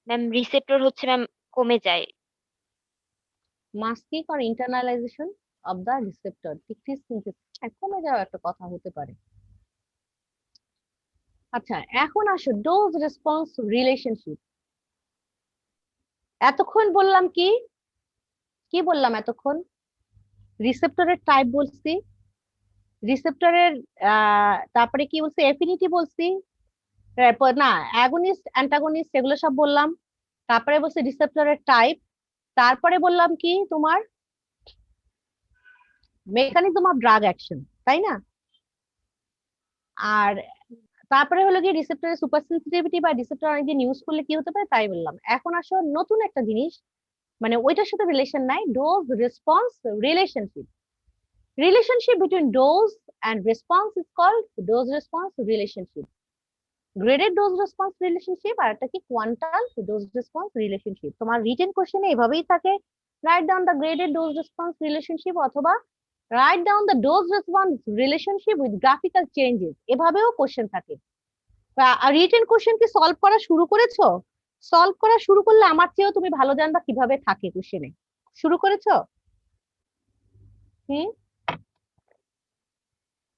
ম্যাম রিসেপ্টর হচ্ছে ম্যাম কমে যায়। Masking or internalization of the receptor, decrease synthesis, কমে যাওয়া একটা কথা হতে পারে। আচ্ছা, এখন আসো ডোজ রেসপন্স রিলেশনশিপ। এতক্ষণ বললাম কি কি বললাম এতক্ষণ? রিসেপ্টরের টাইপ বলছি, রিসেপ্টরের তারপরে কি বলছি, এফিনিটি বলছি, তারপর না অ্যাগোনিস্ট অ্যান্টাগনিস্ট এগুলো সব বললাম। তারপরে বলছি রিসেপ্টরের টাইপ, তারপরে বললাম কি তোমার মেকানিজম অফ ড্রাগ অ্যাকশন, তাই না? আর তারপরে হলো কি রিসেপ্টরের সুপার সেন্সিটিভিটি বা রিসেপ্টর অনেকদিন ইউজ করলে কি হতে পারে তাই বললাম। এখন আসো নতুন একটা জিনিস, মানে ওইটার সাথে রিলেশন নাই, dose response relationship. Relationship between dose and response is called dose response relationship. Graded dose response relationship আর একটা কি কোয়ান্টাল ডোজ রেসপন্স রিলেশনশিপ। তোমার রিটেন কোশ্চেনে এভাবেই থাকে, right down the graded dose response relationship অথবা right down the dose response relationship with graphical changes, এভাবেও question থাকে। রিটেন কোশ্চেন কি সলভ করা শুরু করেছো? সলভ করা শুরু করলে আমার চেয়েও তুমি ভালো জানবা কিভাবে থাকে কোশ্চেনে। শুরু করেছো? হুম,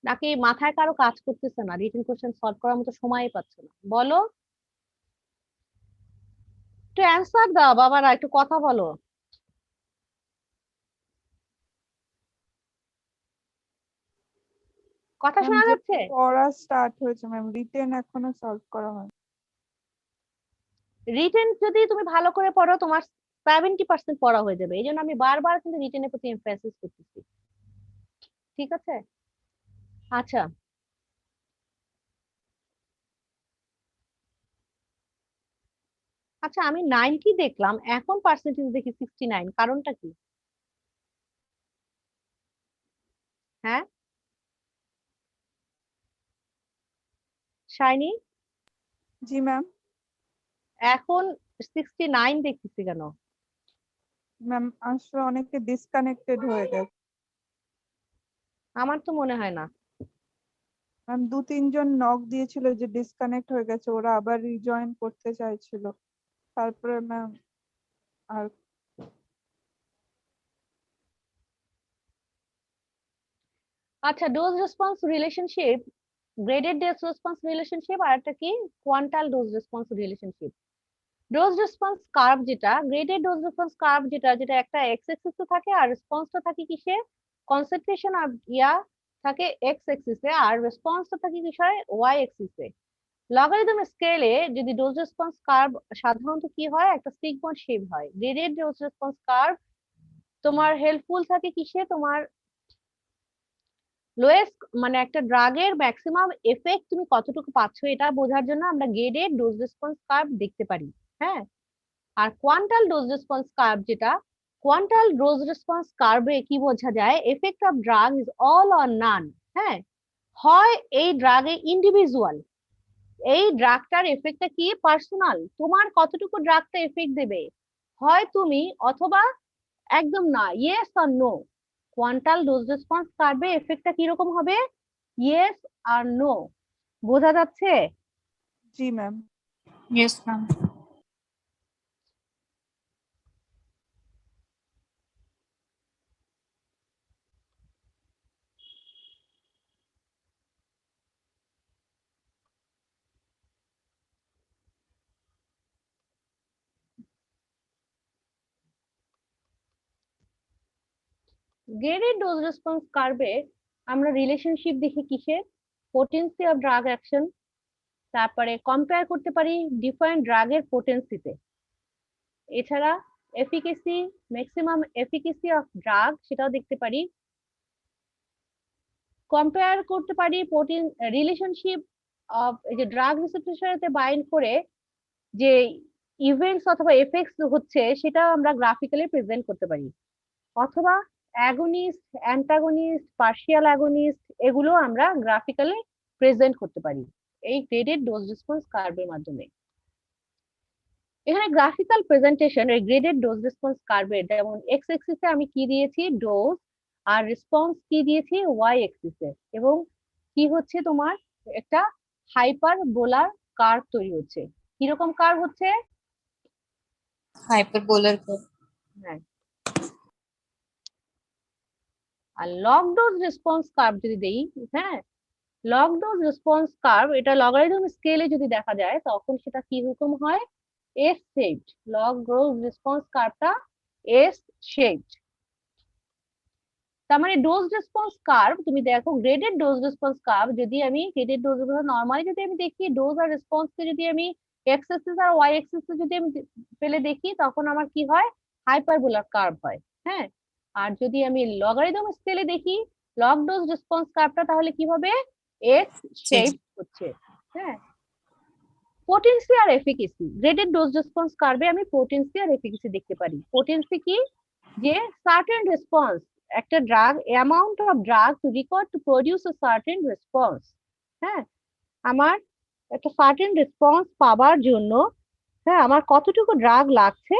নাকি মাথায় কারো কাজ করতেছে না, রিটেন কোশ্চেন সলভ করার মতো সময়ই পাচ্ছ না? বলো, একটু অ্যান্সার দাও বাবারা, একটু কথা বলো। কথা শোনা যাচ্ছে? পড়া স্টার্ট হয়েছে ম্যাম, রিটেন এখনো সলভ করা হয়। রিটেন যদি তুমি ভালো করে পড়ো তোমার 70% পড়া হয়ে যাবে, এই জন্য আমি বারবার কিন্তু রিটেনের প্রতি এমফাসিস করতেছি, ঠিক আছে? আচ্ছা, আচ্ছা আমি 90 দেখলাম, এখন পার্সেন্টেজ দেখি 69, কারণটা কি? হ্যাঁ শাইনি, জি ম্যাম। এখন 69 দেখতেছি কেন? ম্যাম আসলে অনেকে ডিসকানেক্টেড হয়ে গেছে আমার তো মনে হয় না। ম্যাম, 2-3 জন নক দিয়েছিল যে ডিসকানেক্ট হয়ে গেছে, ওরা আবার রিজয়েন করতে চাইছিল, তারপরে ম্যাম আর আচ্ছা, dose response relationship, graded dose response relationship আর একটা কি quantal dose response relationship. Dose response curve যেটা, গ্রেডেড ডোজ রেসপন্স কার্ভ যেটা, যেটা একটা এক্স এক্সিসে থাকে আর রেসপন্সটা থাকে কিসে, কনসেন্ট্রেশন আর ইয়া থাকে এক্স এক্সিসে, আর রেসপন্সটা থাকে কিসে, ওয়াই এক্সিসে। লগারিদম স্কেলে যদি ডোজ রেসপন্স কার্ভ সাধারণত কি হয়, একটা সিগময়েড শেপ হয়। গ্রেডেড ডোজ রেসপন্স কার্ভ তোমার হেল্পফুল থাকে কিসে, তোমার লোয়েস্ট মানে একটা ড্রাগের ম্যাক্সিমাম এফেক্ট তুমি কতটুকু পাচ্ছ এটা বোঝার জন্য আমরা গ্রেডেড ডোজ রেসপন্স কার্ভ দেখতে পারি। হ্যাঁ, আর কোয়ান্টাল ডোজ রেসপন্স কার্ভ যেটা, কোয়ান্টাল ডোজ রেসপন্স কার্ভে কি বোঝা যায়, effect of drug is all or নান। হ্যাঁ, হয় এই ড্রাগে ইন্ডিভিজুয়াল, এই ড্রাগটার এফেক্টটা কি পার্সোনাল, তোমার কতটুকু ড্রাগটা এফেক্ট দেবে, হয় তুমি অথবা একদম না, yes or no. Quantal dose response কার্ভে এফেক্টটা কি রকম হবে, ইয়েস আর নো। বোঝা যাচ্ছে? জি ma'am. Yes, ma'am. Graded dose response কার্ভে আমরা রিলেশনশিপ দেখি কিসের, পোটেন্সি অফ ড্রাগ অ্যাকশন, তারপরে কম্পেয়ার করতে পারি ডিফারেন্ট ড্রাগের পোটেন্সিতে। এছাড়া efficacy, maximum efficacy of drug সেটাও দেখতে পারি। কম্পেয়ার করতে পারি রিলেশনশিপ অফ এই যে ড্রাগ রিসেপ্টরের সাথে বাইন্ড করে যে ইভেন্টস অথবা এফেক্টস হচ্ছে সেটা আমরা গ্রাফিক্যালি প্রেজেন্ট করতে পারি। অথবা অ্যাগনিস্ট, অ্যান্টাগনিস্ট, পার্শিয়াল অ্যাগনিস্ট, এগুলো আমরা গ্রাফিক্যালি প্রেজেন্ট করতে পারি এই গ্রেডেড ডোজ রেসপন্স কার্ভের মাধ্যমে। এখানে গ্রাফিক্যাল প্রেজেন্টেশন এই গ্রেডেড ডোজ রেসপন্স কার্ভের, যেমন এক্স এক্সিসে আমি কি দিয়েছি ডোজ, আর রেসপন্স কি দিয়েছি ওয়াই এক্সিসে, এবং কি হচ্ছে তোমার একটা হাইপারবোলার কার্ভ তৈরি হচ্ছে। কিরকম কার্ভ হচ্ছে, Hyperbolar curve. হ্যাঁ। আর লগ ডোজ রেসপন্স কার্ভ যদি দেই, হ্যাঁ, লগ ডোজ রেসপন্স কার্ভ এটা লগারিদম স্কেলে যদি দেখা যায় তখন সেটা কি রকম হয়, S shaped. Log dose response কার্ভটা এস শেপড। তার মানে ডোজ রেসপন্স কার্ভ তুমি দেখো, গ্রেডেড ডোজ রেসপন্স কার্ভ যদি আমি গ্রেডেড ডোজ নরমালি যদি আমি দেখি ডোজ আর রেসপন্সকে যদি আমি এক্স এক্সিস আর ওয়াই এক্সিস যদি আমি পেলে দেখি তখন আমার কি হয়, হাইপারবোলার কার্ভ হয়। হ্যাঁ, আর যদি আমি লগারিদম স্কেলে দেখি লগ ডোজ রেসপন্স কার্ভটা তাহলে কি হবে, এস শেপ হচ্ছে। হ্যাঁ, পোটেন্সি আর এফিকেসি, গ্রেডেড ডোজ রেসপন্স কার্ভে আমি পোটেন্সি আর এফিকেসি দেখতে পারি। পোটেন্সি কি, যে সার্টেন রেসপন্স, একটা drug, amount of drug to required to produce a certain response. হ্যাঁ, আমার একটা সার্টেন রেসপন্স পাবার জন্য, হ্যাঁ, আমার কতটুকু ড্রাগ লাগছে,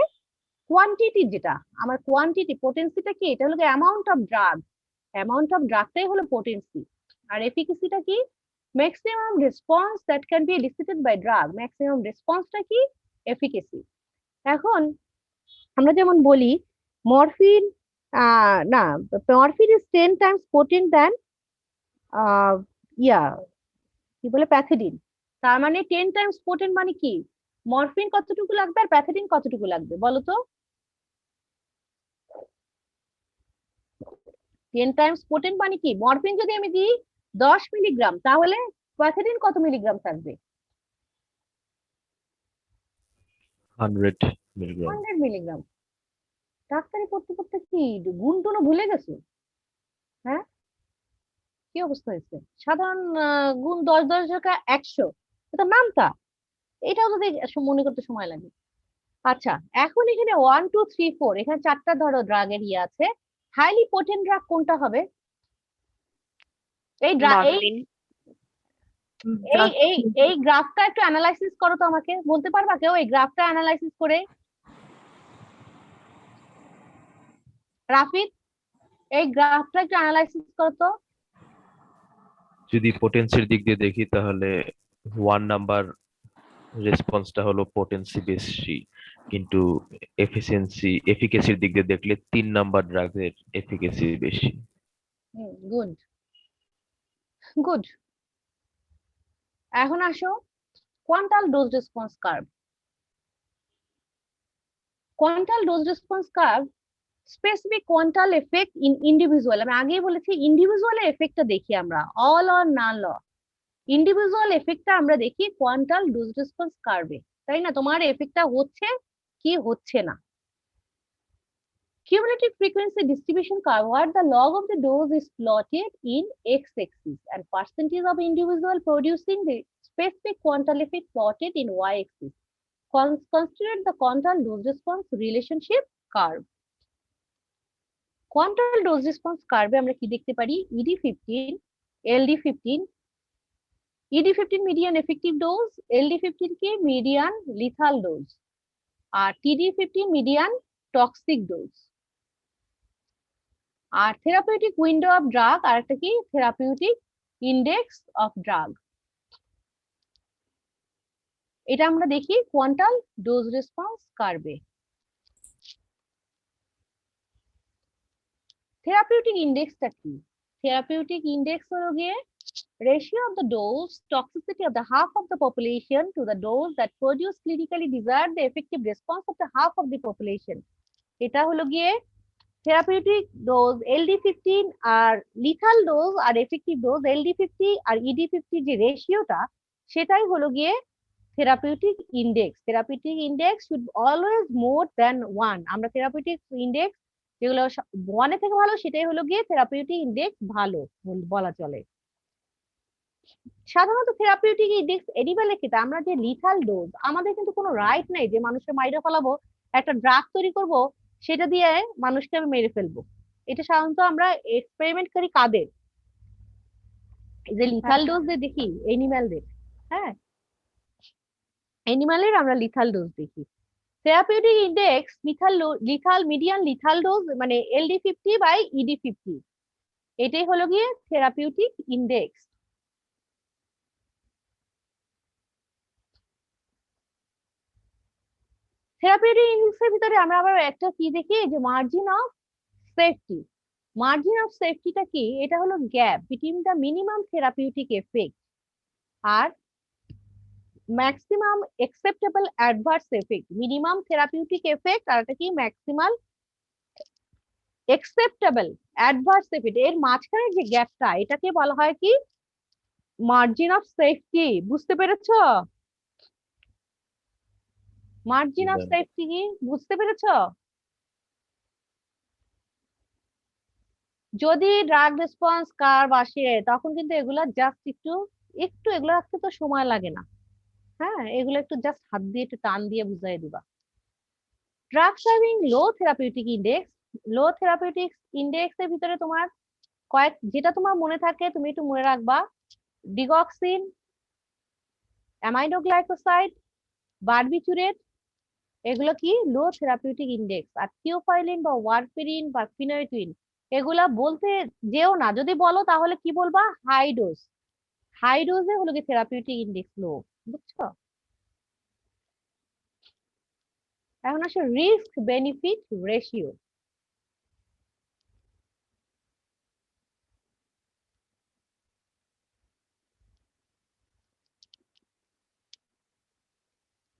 কোয়ান্টিটি, যেটা আমার কোয়ান্টিটি, পোটেন্সিটা কি, এটা হলো amount of drug, amount of ড্রাগটাই হলো পোটেন্সি। আর এফিকেসিটা কি, maximum response that can be elicited by drug, maximum রেসপন্সটা কি, এফিকেসি। এখন আমরা যেমন বলি মরফিন, না, morphine is 10 times potent than ইয়া কি বলে প্যাথেডিন। তার মানে 10 টাইমস পোটেন্ট মানে কি, মরফিন কতটুকু লাগবে আর প্যাথেডিন কতটুকু লাগবে বলো তো? 10 টাইমস পোটেন্ট মানে কি, মরফিন যদি আমি দিই 10 মিলিগ্রাম, তাহলে প্যাথেডিন কত মিলিগ্রাম থাকবে? 100 মিলিগ্রাম। 100 মিলিগ্রাম। ডাক্তারি পড়তে পড়তে কি গুণ টুনো ভুলে গেছো? হ্যাঁ, কি অবস্থা হয়েছে? সাধারণ গুণ 10 10 টাকা 100, এটা নামতা, এটাও যদি মনে করতে সময় লাগে। আচ্ছা, এখন এখানে 1 2 3 4, এখানে 4টা ধরো ড্রাগের ইয়ে আছে, হাইলি পোটেন্ট ড্রাগ কোনটা হবে? এই মরফিন। এই গ্রাফটা একটু অ্যানালাইসিস করো তো, আমাকে বলতে পারবা কেউ এই গ্রাফটা অ্যানালাইসিস করে? রাফিদ, এই গ্রাফটা একটু অ্যানালাইসিস করো তো। যদি পোটেন্সির দিক দিয়ে দেখি তাহলে 1 নাম্বার রেসপন্সটা হলো পোটেন্সি বেশি, কিন্তু এফিকেসির দিক দিয়ে দেখলে 3 নাম্বার ড্রাগের এফিকেসি বেশি। Good good. এখন আসো quantal dose response curve. Quantal dose response curve specific quantal effect in individual, আমি আগেই বলেছি ইন্ডিভিজুয়াল এফেক্টটা দেখি আমরা, all or none law, individual এফেক্টটা আমরা দেখি কোয়ান্টাল ডোজ রেসপন্স কার্ভে, তাই না? তোমার এফেক্টটা হচ্ছে কি হচ্ছে না। Cumulative frequency distribution curve where the log of the dose is plotted in x-axis and percentage of individual producing the specific quantal effect plotted in y-axis. Consider the quantal dose response relationship curve. Quantal dose response curve আমরা কি দেখতে পারি, ED15, LD15, ED15 median effective dose, LD15 কে median lethal dose, আর TD15 median toxic dose। আর therapeutic window of drug আর একটা কি, থেরাপিউটিক ইন্ডেক্স অফ ড্রাগ, এটা আমরা দেখি কোয়ান্টাল ডোজ রেসপন্স কার্ভে। থেরাপিউটিক ইন্ডেক্সটা কি? থেরাপিউটিক ইন্ডেক্স হলো গিয়ে ratio of the dose toxicity of the half of the population to the dose that produce clinically desired the effective response of the half of the population. এটা হলো গিয়ে therapeutic dose LD15 আর lethal dose আর effective dose LD50 আর ED50 যে রেশিওটা, সেটাই হলো গিয়ে therapeutic index. Therapeutic index should always more than 1। আমরা therapeutic index যেগুলো 1 এর থেকে ভালো, সেটাই হলো গিয়ে থেরাপিউটিক ইন্ডেক্স ভালো বলা চলে। সাধারণত থেরাপিউটিক ইন্ডেক্স এনিমেলের ক্ষেত্রে আমরা যে লিথাল ডোজ, আমাদের কিন্তু কোনো রাইট নেই যে মানুষকে মাইরে ফেলাবো, একটা ড্রাগ তৈরি করব, সেটা দিয়ে মানুষকে আমি মেরে ফেলবো। এটা সাধারণত আমরা এক্সপেরিমেন্ট করি কাদের, এই যে লিথাল ডোজ যে দেখি এনিম্যালদের, হ্যাঁ, এনিম্যালের আমরা লিথাল ডোজ দেখি। Therapeutic index lethal median lethal dose মানে LD50 বাই ED50, এটাই হলো গিয়ে থেরাপিউটিক ইন্ডেক্স। থেরাপিউটিক ইন্ডেক্সের ভিতরে আমরা আবার একটা কি দেখি, যে margin of safety. Margin of সেফটিটা কি, এটা হলো gap between the minimum therapeutic effect আর maximum acceptable adverse effect. Minimum therapeutic effect আর এটা কি ম্যাক্সিমাল অ্যাকসেপ্টেবল অ্যাডভার্স এফেক্ট, এর মাঝখানে যে গ্যাপটা, এটাকে বলা হয় কি মার্জিন অফ সেফটি। বুঝতে পেরেছো? মার্জিন অফ সেফটি কি বুঝতে পেরেছো? যদি ড্রাগ রেসপন্স কার্ভ আসে, তখন কিন্তু এগুলা জাস্ট একটু একটু এগুলো রাখতে তো সময় লাগে না, হ্যাঁ, এগুলো একটু জাস্ট হাত দিয়ে একটু টান দিয়ে বুঝাই দিবা। ড্রাগস হ্যাভিং লো থেরাপিউটিক ইন্ডেক্স, লো থেরাপিউটিক ইন্ডেক্স এর ভিতরে তোমার যেটা তোমার মনে থাকে তুমি একটু মনে রাখবা, ডিগক্সিন, অ্যামাইনোগ্লাইকোসাইড, বারবিচুরেট, এগুলো কি লো থেরাপিউটিক ইন্ডেক্স। আর থিওফাইলিন বা ওয়ারফেরিন বা ফিনাইটুইন এগুলা বলতে যেও না, যদি বলো তাহলে কি বলবা, হাই ডোজ। হাই ডোজে হলো কি থেরাপিউটিক ইন্ডেক্স লো, বুঝছো? এখন আসলে risk benefit ratio.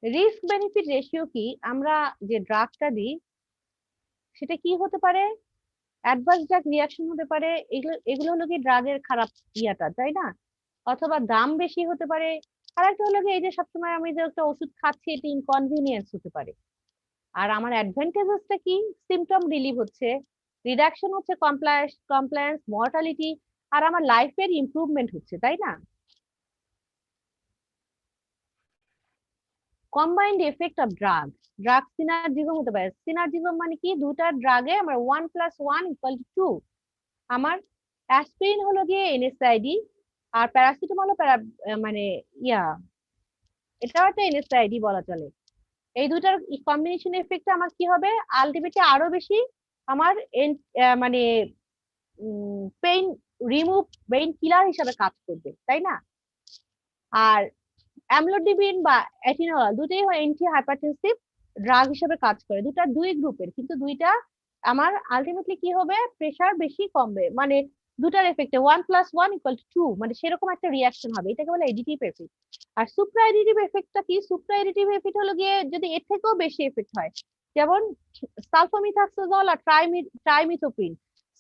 Risk benefit ratio কি, আমরা যে ড্রাগটা দিই সেটা কি হতে পারে, অ্যাডভার্স ড্রাগ রিয়াকশন হতে পারে, এগুলো এগুলো হলো কি ড্রাগের খারাপ ইয়াটা, তাই না? অথবা দাম বেশি হতে পারে। আর একটা হলো কি এই যে সবসময় আমি যে একটা ওষুধ খাচ্ছি এটা ইনকনভিনিয়েন্স হতে পারে। আর আমার অ্যাডভান্টেজেসটা কি, সিমটম রিলিভ হচ্ছে, রিডাকশন হচ্ছে কমপ্লায়েন্স, মর্টালিটি, আর আমার লাইফের ইমপ্রুভমেন্ট হচ্ছে, তাই না? কম্বাইন্ড এফেক্ট অফ ড্রাগ সিনার্জিজম হতে পারে। সিনার্জিজম মানে কি, দুটা ড্রাগে আমার 1+1 = 2। আমার অ্যাসপিরিন হলো গিয়ে এনএসআইডি, আর প্যারাসিটামল মানে ইয়া, এটাও একটা এনএসআইডি বলা চলে। এই দুটার কম্বিনেশন এফেক্টে আমার কি হবে, আলটিমেটলি আরো বেশি আমার মানে পেইন রিমুভ, পেইন কিলার হিসাবে কাজ করবে, তাই না? আর অ্যামলোডিবিন বা এটিনল দুটোই অ্যান্টি হাইপারটেনসিভ ড্রাগ হিসেবে কাজ করে। দুটা দুই গ্রুপের, কিন্তু দুইটা আমার আলটিমেটলি কি হবে, প্রেসার বেশি কমবে, মানে দুটার এফেক্টে 1+1 = 2, মানে সেরকম একটা রিয়াকশন হবে, এটাকে বলে এডিটিভ এফেক্ট। আর সুপ্রা এডিটিভ এফেক্টটা কি, সুপ্রা এডিটিভ এফেক্ট হলো গিয়ে যদি এর থেকেও বেশি এফেক্ট হয়, যেমন সালফামিথাক্সোজল আর ট্রাইমিথোপিন।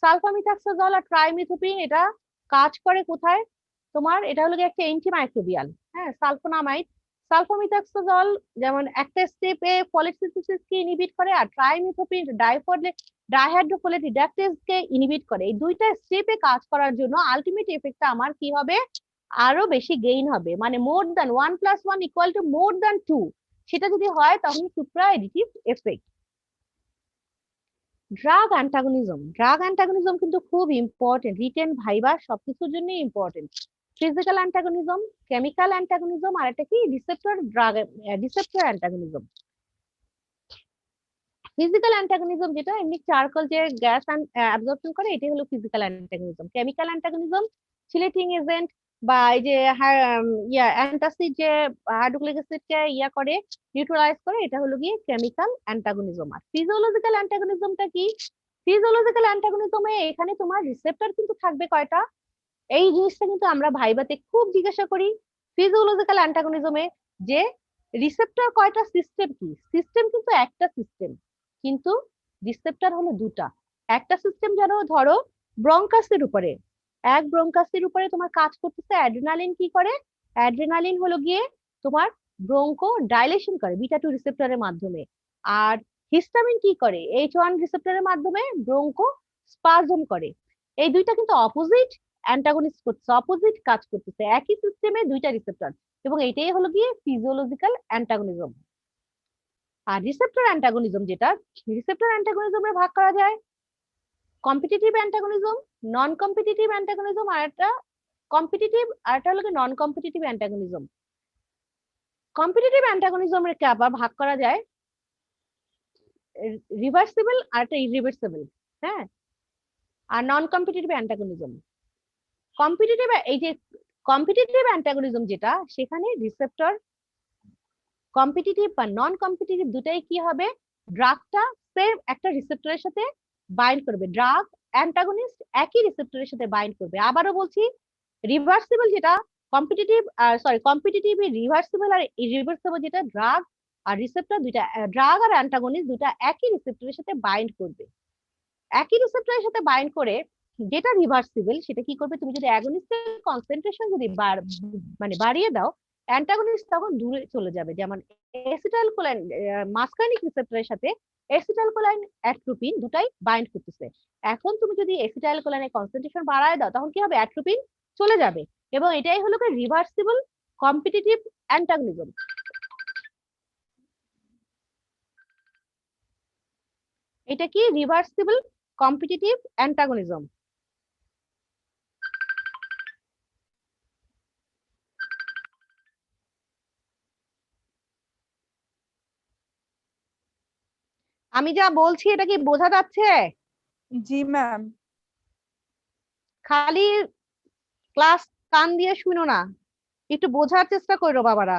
সালফামিথাক্সোজল আর ট্রাইমিথোপিন এটা কাজ করে কোথায়, তোমার এটা হলো গিয়ে একটা অ্যান্টিমাইক্রোবিয়াল, হ্যাঁ, সালফোনামাইড। সালফামিথাক্সোজল যেমন একটা স্টেপে ফোলেট সিনথেসিস কে ইনহিবিট করে, আর ট্রাইমিথোপিন ডাইহাইড্রোফোলেট রিডাকটেজ কে ইনহিবিট করে। এই দুইটা স্টেপে কাজ করার জন্য আলটিমেট এফেক্টটা আমার কি হবে, আরো বেশি গেইন হবে, মানে মোর দ্যান 1+1 = 2। সেটা যদি হয় তখন সুপ্রা এডিটিভ এফেক্ট। ড্রাগ অ্যান্টাগনিজম কিন্তু খুব ইম্পর্টেন্ট, রিটেন ভাইবা সবকিছুর জন্য ইম্পর্টেন্ট। ফিজিক্যাল অ্যান্টাগনিজম, কেমিক্যাল অ্যান্টাগনিজম, আর একটা কি রিসেপ্টর অ্যান্টাগনিজম। ফিজিক্যাল অ্যান্টাগনিজম যেটা এমনি চারকোল যে গ্যাস অ্যাবজর্পশন করে, এটাই হলো ফিজিক্যাল অ্যান্টাগনিজম। কেমিক্যাল অ্যান্টাগনিজম সিলেটিং এজেন্ট বা এই যে অ্যান্টাসিড যে হাইড্রোক্লিক অ্যাসিডকে করে নিউট্রালাইজ করে, এটা হলো গিয়ে কেমিক্যাল অ্যান্টাগনিজম। আর ফিজিওলজিক্যাল অ্যান্টাগনিজমটা কি, ফিজিওলজিক্যাল অ্যান্টাগনিজমে এখানে তোমার রিসেপ্টর কিন্তু থাকবে কয়টা, এই জিনিসটা কিন্তু আমরা ভাইবাতে খুব জিজ্ঞাসা করি। ফিজিওলজিক্যাল অ্যান্টাগনিজমে যে রিসেপ্টর কয়টা, সিস্টেম কি, সিস্টেম কিন্তু একটা সিস্টেম, কিন্তু রিসেপ্টর হলো দুটা। একটা সিস্টেম যেন ধরো ব্রঙ্কাসের উপরে, এক ব্রঙ্কাসের উপরে তোমার কাজ করতেছে অ্যাড্রিনালিন, কি করে, অ্যাড্রিনালিন হলো গিয়ে তোমার ব্রঙ্কো ডাইলেশন করে বিটা 2 রিসেপ্টরের মাধ্যমে। আর হিস্টামিন কি করে, H1 রিসেপ্টরের মাধ্যমে ব্রঙ্কো স্পাজম করে। এই দুইটা কিন্তু অপোজিট অ্যান্টাগনিস্ট করতেছে, অপোজিট কাজ করতেছে, একই সিস্টেমে দুইটা রিসেপ্টর, এবং এটাই হলো গিয়ে ফিজিওলজিক্যাল অ্যান্টাগনিজম। আর রিসেপ্টর অ্যান্টাগনিজম যেটা, রিসেপ্টর অ্যান্টাগনিজমে ভাগ করা যায় কম্পিটিটিভ অ্যান্টাগনিজম, নন কম্পিটিটিভ অ্যান্টাগনিজম, আর একটা কম্পিটিটিভ, আর একটা হলো নন কম্পিটিটিভ অ্যান্টাগনিজম। কম্পিটিটিভ অ্যান্টাগনিজমের কে আবার ভাগ করা যায় রিভার্সিবল আর একটা ইরিভার্সিবল, হ্যাঁ। আর নন কম্পিটিটিভ অ্যান্টাগনিজম, কম্পিটিটিভ, এই যে কম্পিটিটিভ অ্যান্টাগনিজম যেটা, সেখানে রিসেপ্টর কম্পিটিটিভ বা নন কম্পিটিটিভ দুটাই কি হবে, ড্রাগটা সেম একটা রিসেপ্টরের সাথে বাইন্ড করবে, ড্রাগ অ্যান্টাগনিস্ট একই রিসেপ্টরের সাথে বাইন্ড করবে। আবারও বলছি, রিভার্সিবল যেটা কম্পিটিটিভ, কম্পিটিটিভ রিভার্সিবল আর ইরিভার্সিবল যেটা, ড্রাগ আর রিসেপ্টর দুইটা, ড্রাগ আর অ্যান্টাগনিস্ট দুইটা একই রিসেপ্টরের সাথে বাইন্ড করবে। একই রিসেপ্টরের সাথে বাইন্ড করে যেটা রিভার্সিবল সেটা কি করবে, তুমি যদি অ্যাগনিস্টের কনসেন্ট্রেশন যদি মানে বাড়িয়ে দাও, অ্যান্টাগনিস্ট তখন দূরে চলে যাবে। যেমন অ্যাসিটাইলকোলাইন মাসকার্নিক রিসেপ্টরের সাথে অ্যাসিটাইলকোলাইন অ্যাট্রোপিন দুটাই বাইন্ড করতেছে। এখন তুমি যদি অ্যাসিটাইলকোলাইনের কনসেন্ট্রেশন বাড়ায় দাও, তখন কি হবে, অ্যাট্রোপিন চলে যাবে, এবং এটাই হলো রিভার্সিবল কম্পিটিটিভ অ্যান্টাগনিজম। এটা কি রিভার্সিবল কম্পিটিটিভ অ্যান্টাগনিজম। আমি যা বলছি এটা কি বোঝা যাচ্ছে? জি ম্যাম। খালি ক্লাস কান দিয়ে শুনো না, একটু বোঝার চেষ্টা করো বাবারা।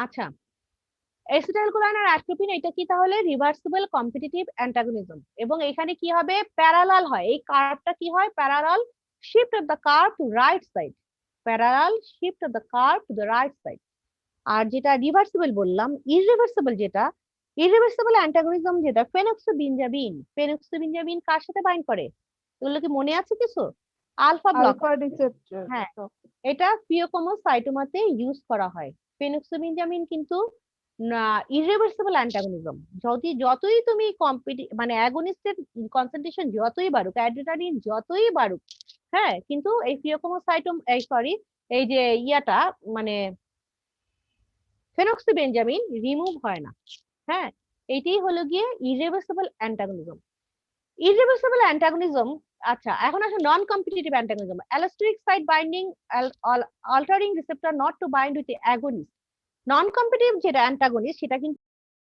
আচ্ছা, অ্যাসিটাইলকোলাইন আর অ্যাট্রোপিন এটা কি তাহলে রিভার্সিবল কম্পিটিটিভ অ্যান্টাগনিজম, এবং এখানে কি হবে প্যারালাল হয়, এই কার্ভটা কি হয় parallel, shift of the curve to right side, parallel shift of the curve to the right side. আর যেটা রিভার্সিবল বললাম, ইররিভার্সিবল যেটা, ইররিভার্সিবল অ্যান্টাগনিজম যেটা ফেনক্সোবেনজামিন, ফেনক্সোবেনজামিন কার সাথে বাইন্ড করে, এগুলো কি মনে আছে কিছু? Alpha blocker. Alpha receptor. হ্যাঁ, এটা ফিওকোমোসাইটোমাতে ইউজ করা হয়। ফেনক্সোবেনজামিন কিন্তু না ইররিভার্সিবল অ্যান্টাগনিজম, যতই তুমি মানে অ্যাগনিস্টের কনসেন্ট্রেশন যতই বাড়ুক, অ্যাড্রেনালিন যতই বাড়ুক, হ্যাঁ, কিন্তু এই ফিওকোমোসাইটোম এই সরি এই যে ইয়াটা মানে ফেনক্সিবেনজামিন রিমুভ হয় না। হ্যাঁ, এটাই হলো গিয়ে ইররিভার্সিবল অ্যান্টাগনিজম। ইররিভার্সিবল অ্যান্টাগনিজম। আচ্ছা, এখন আসলে non competitive antagonism, allosteric site binding altering receptor not to bind with the agonist। Non competitive যেটা অ্যান্টাগনিস্ট সেটা কিন্তু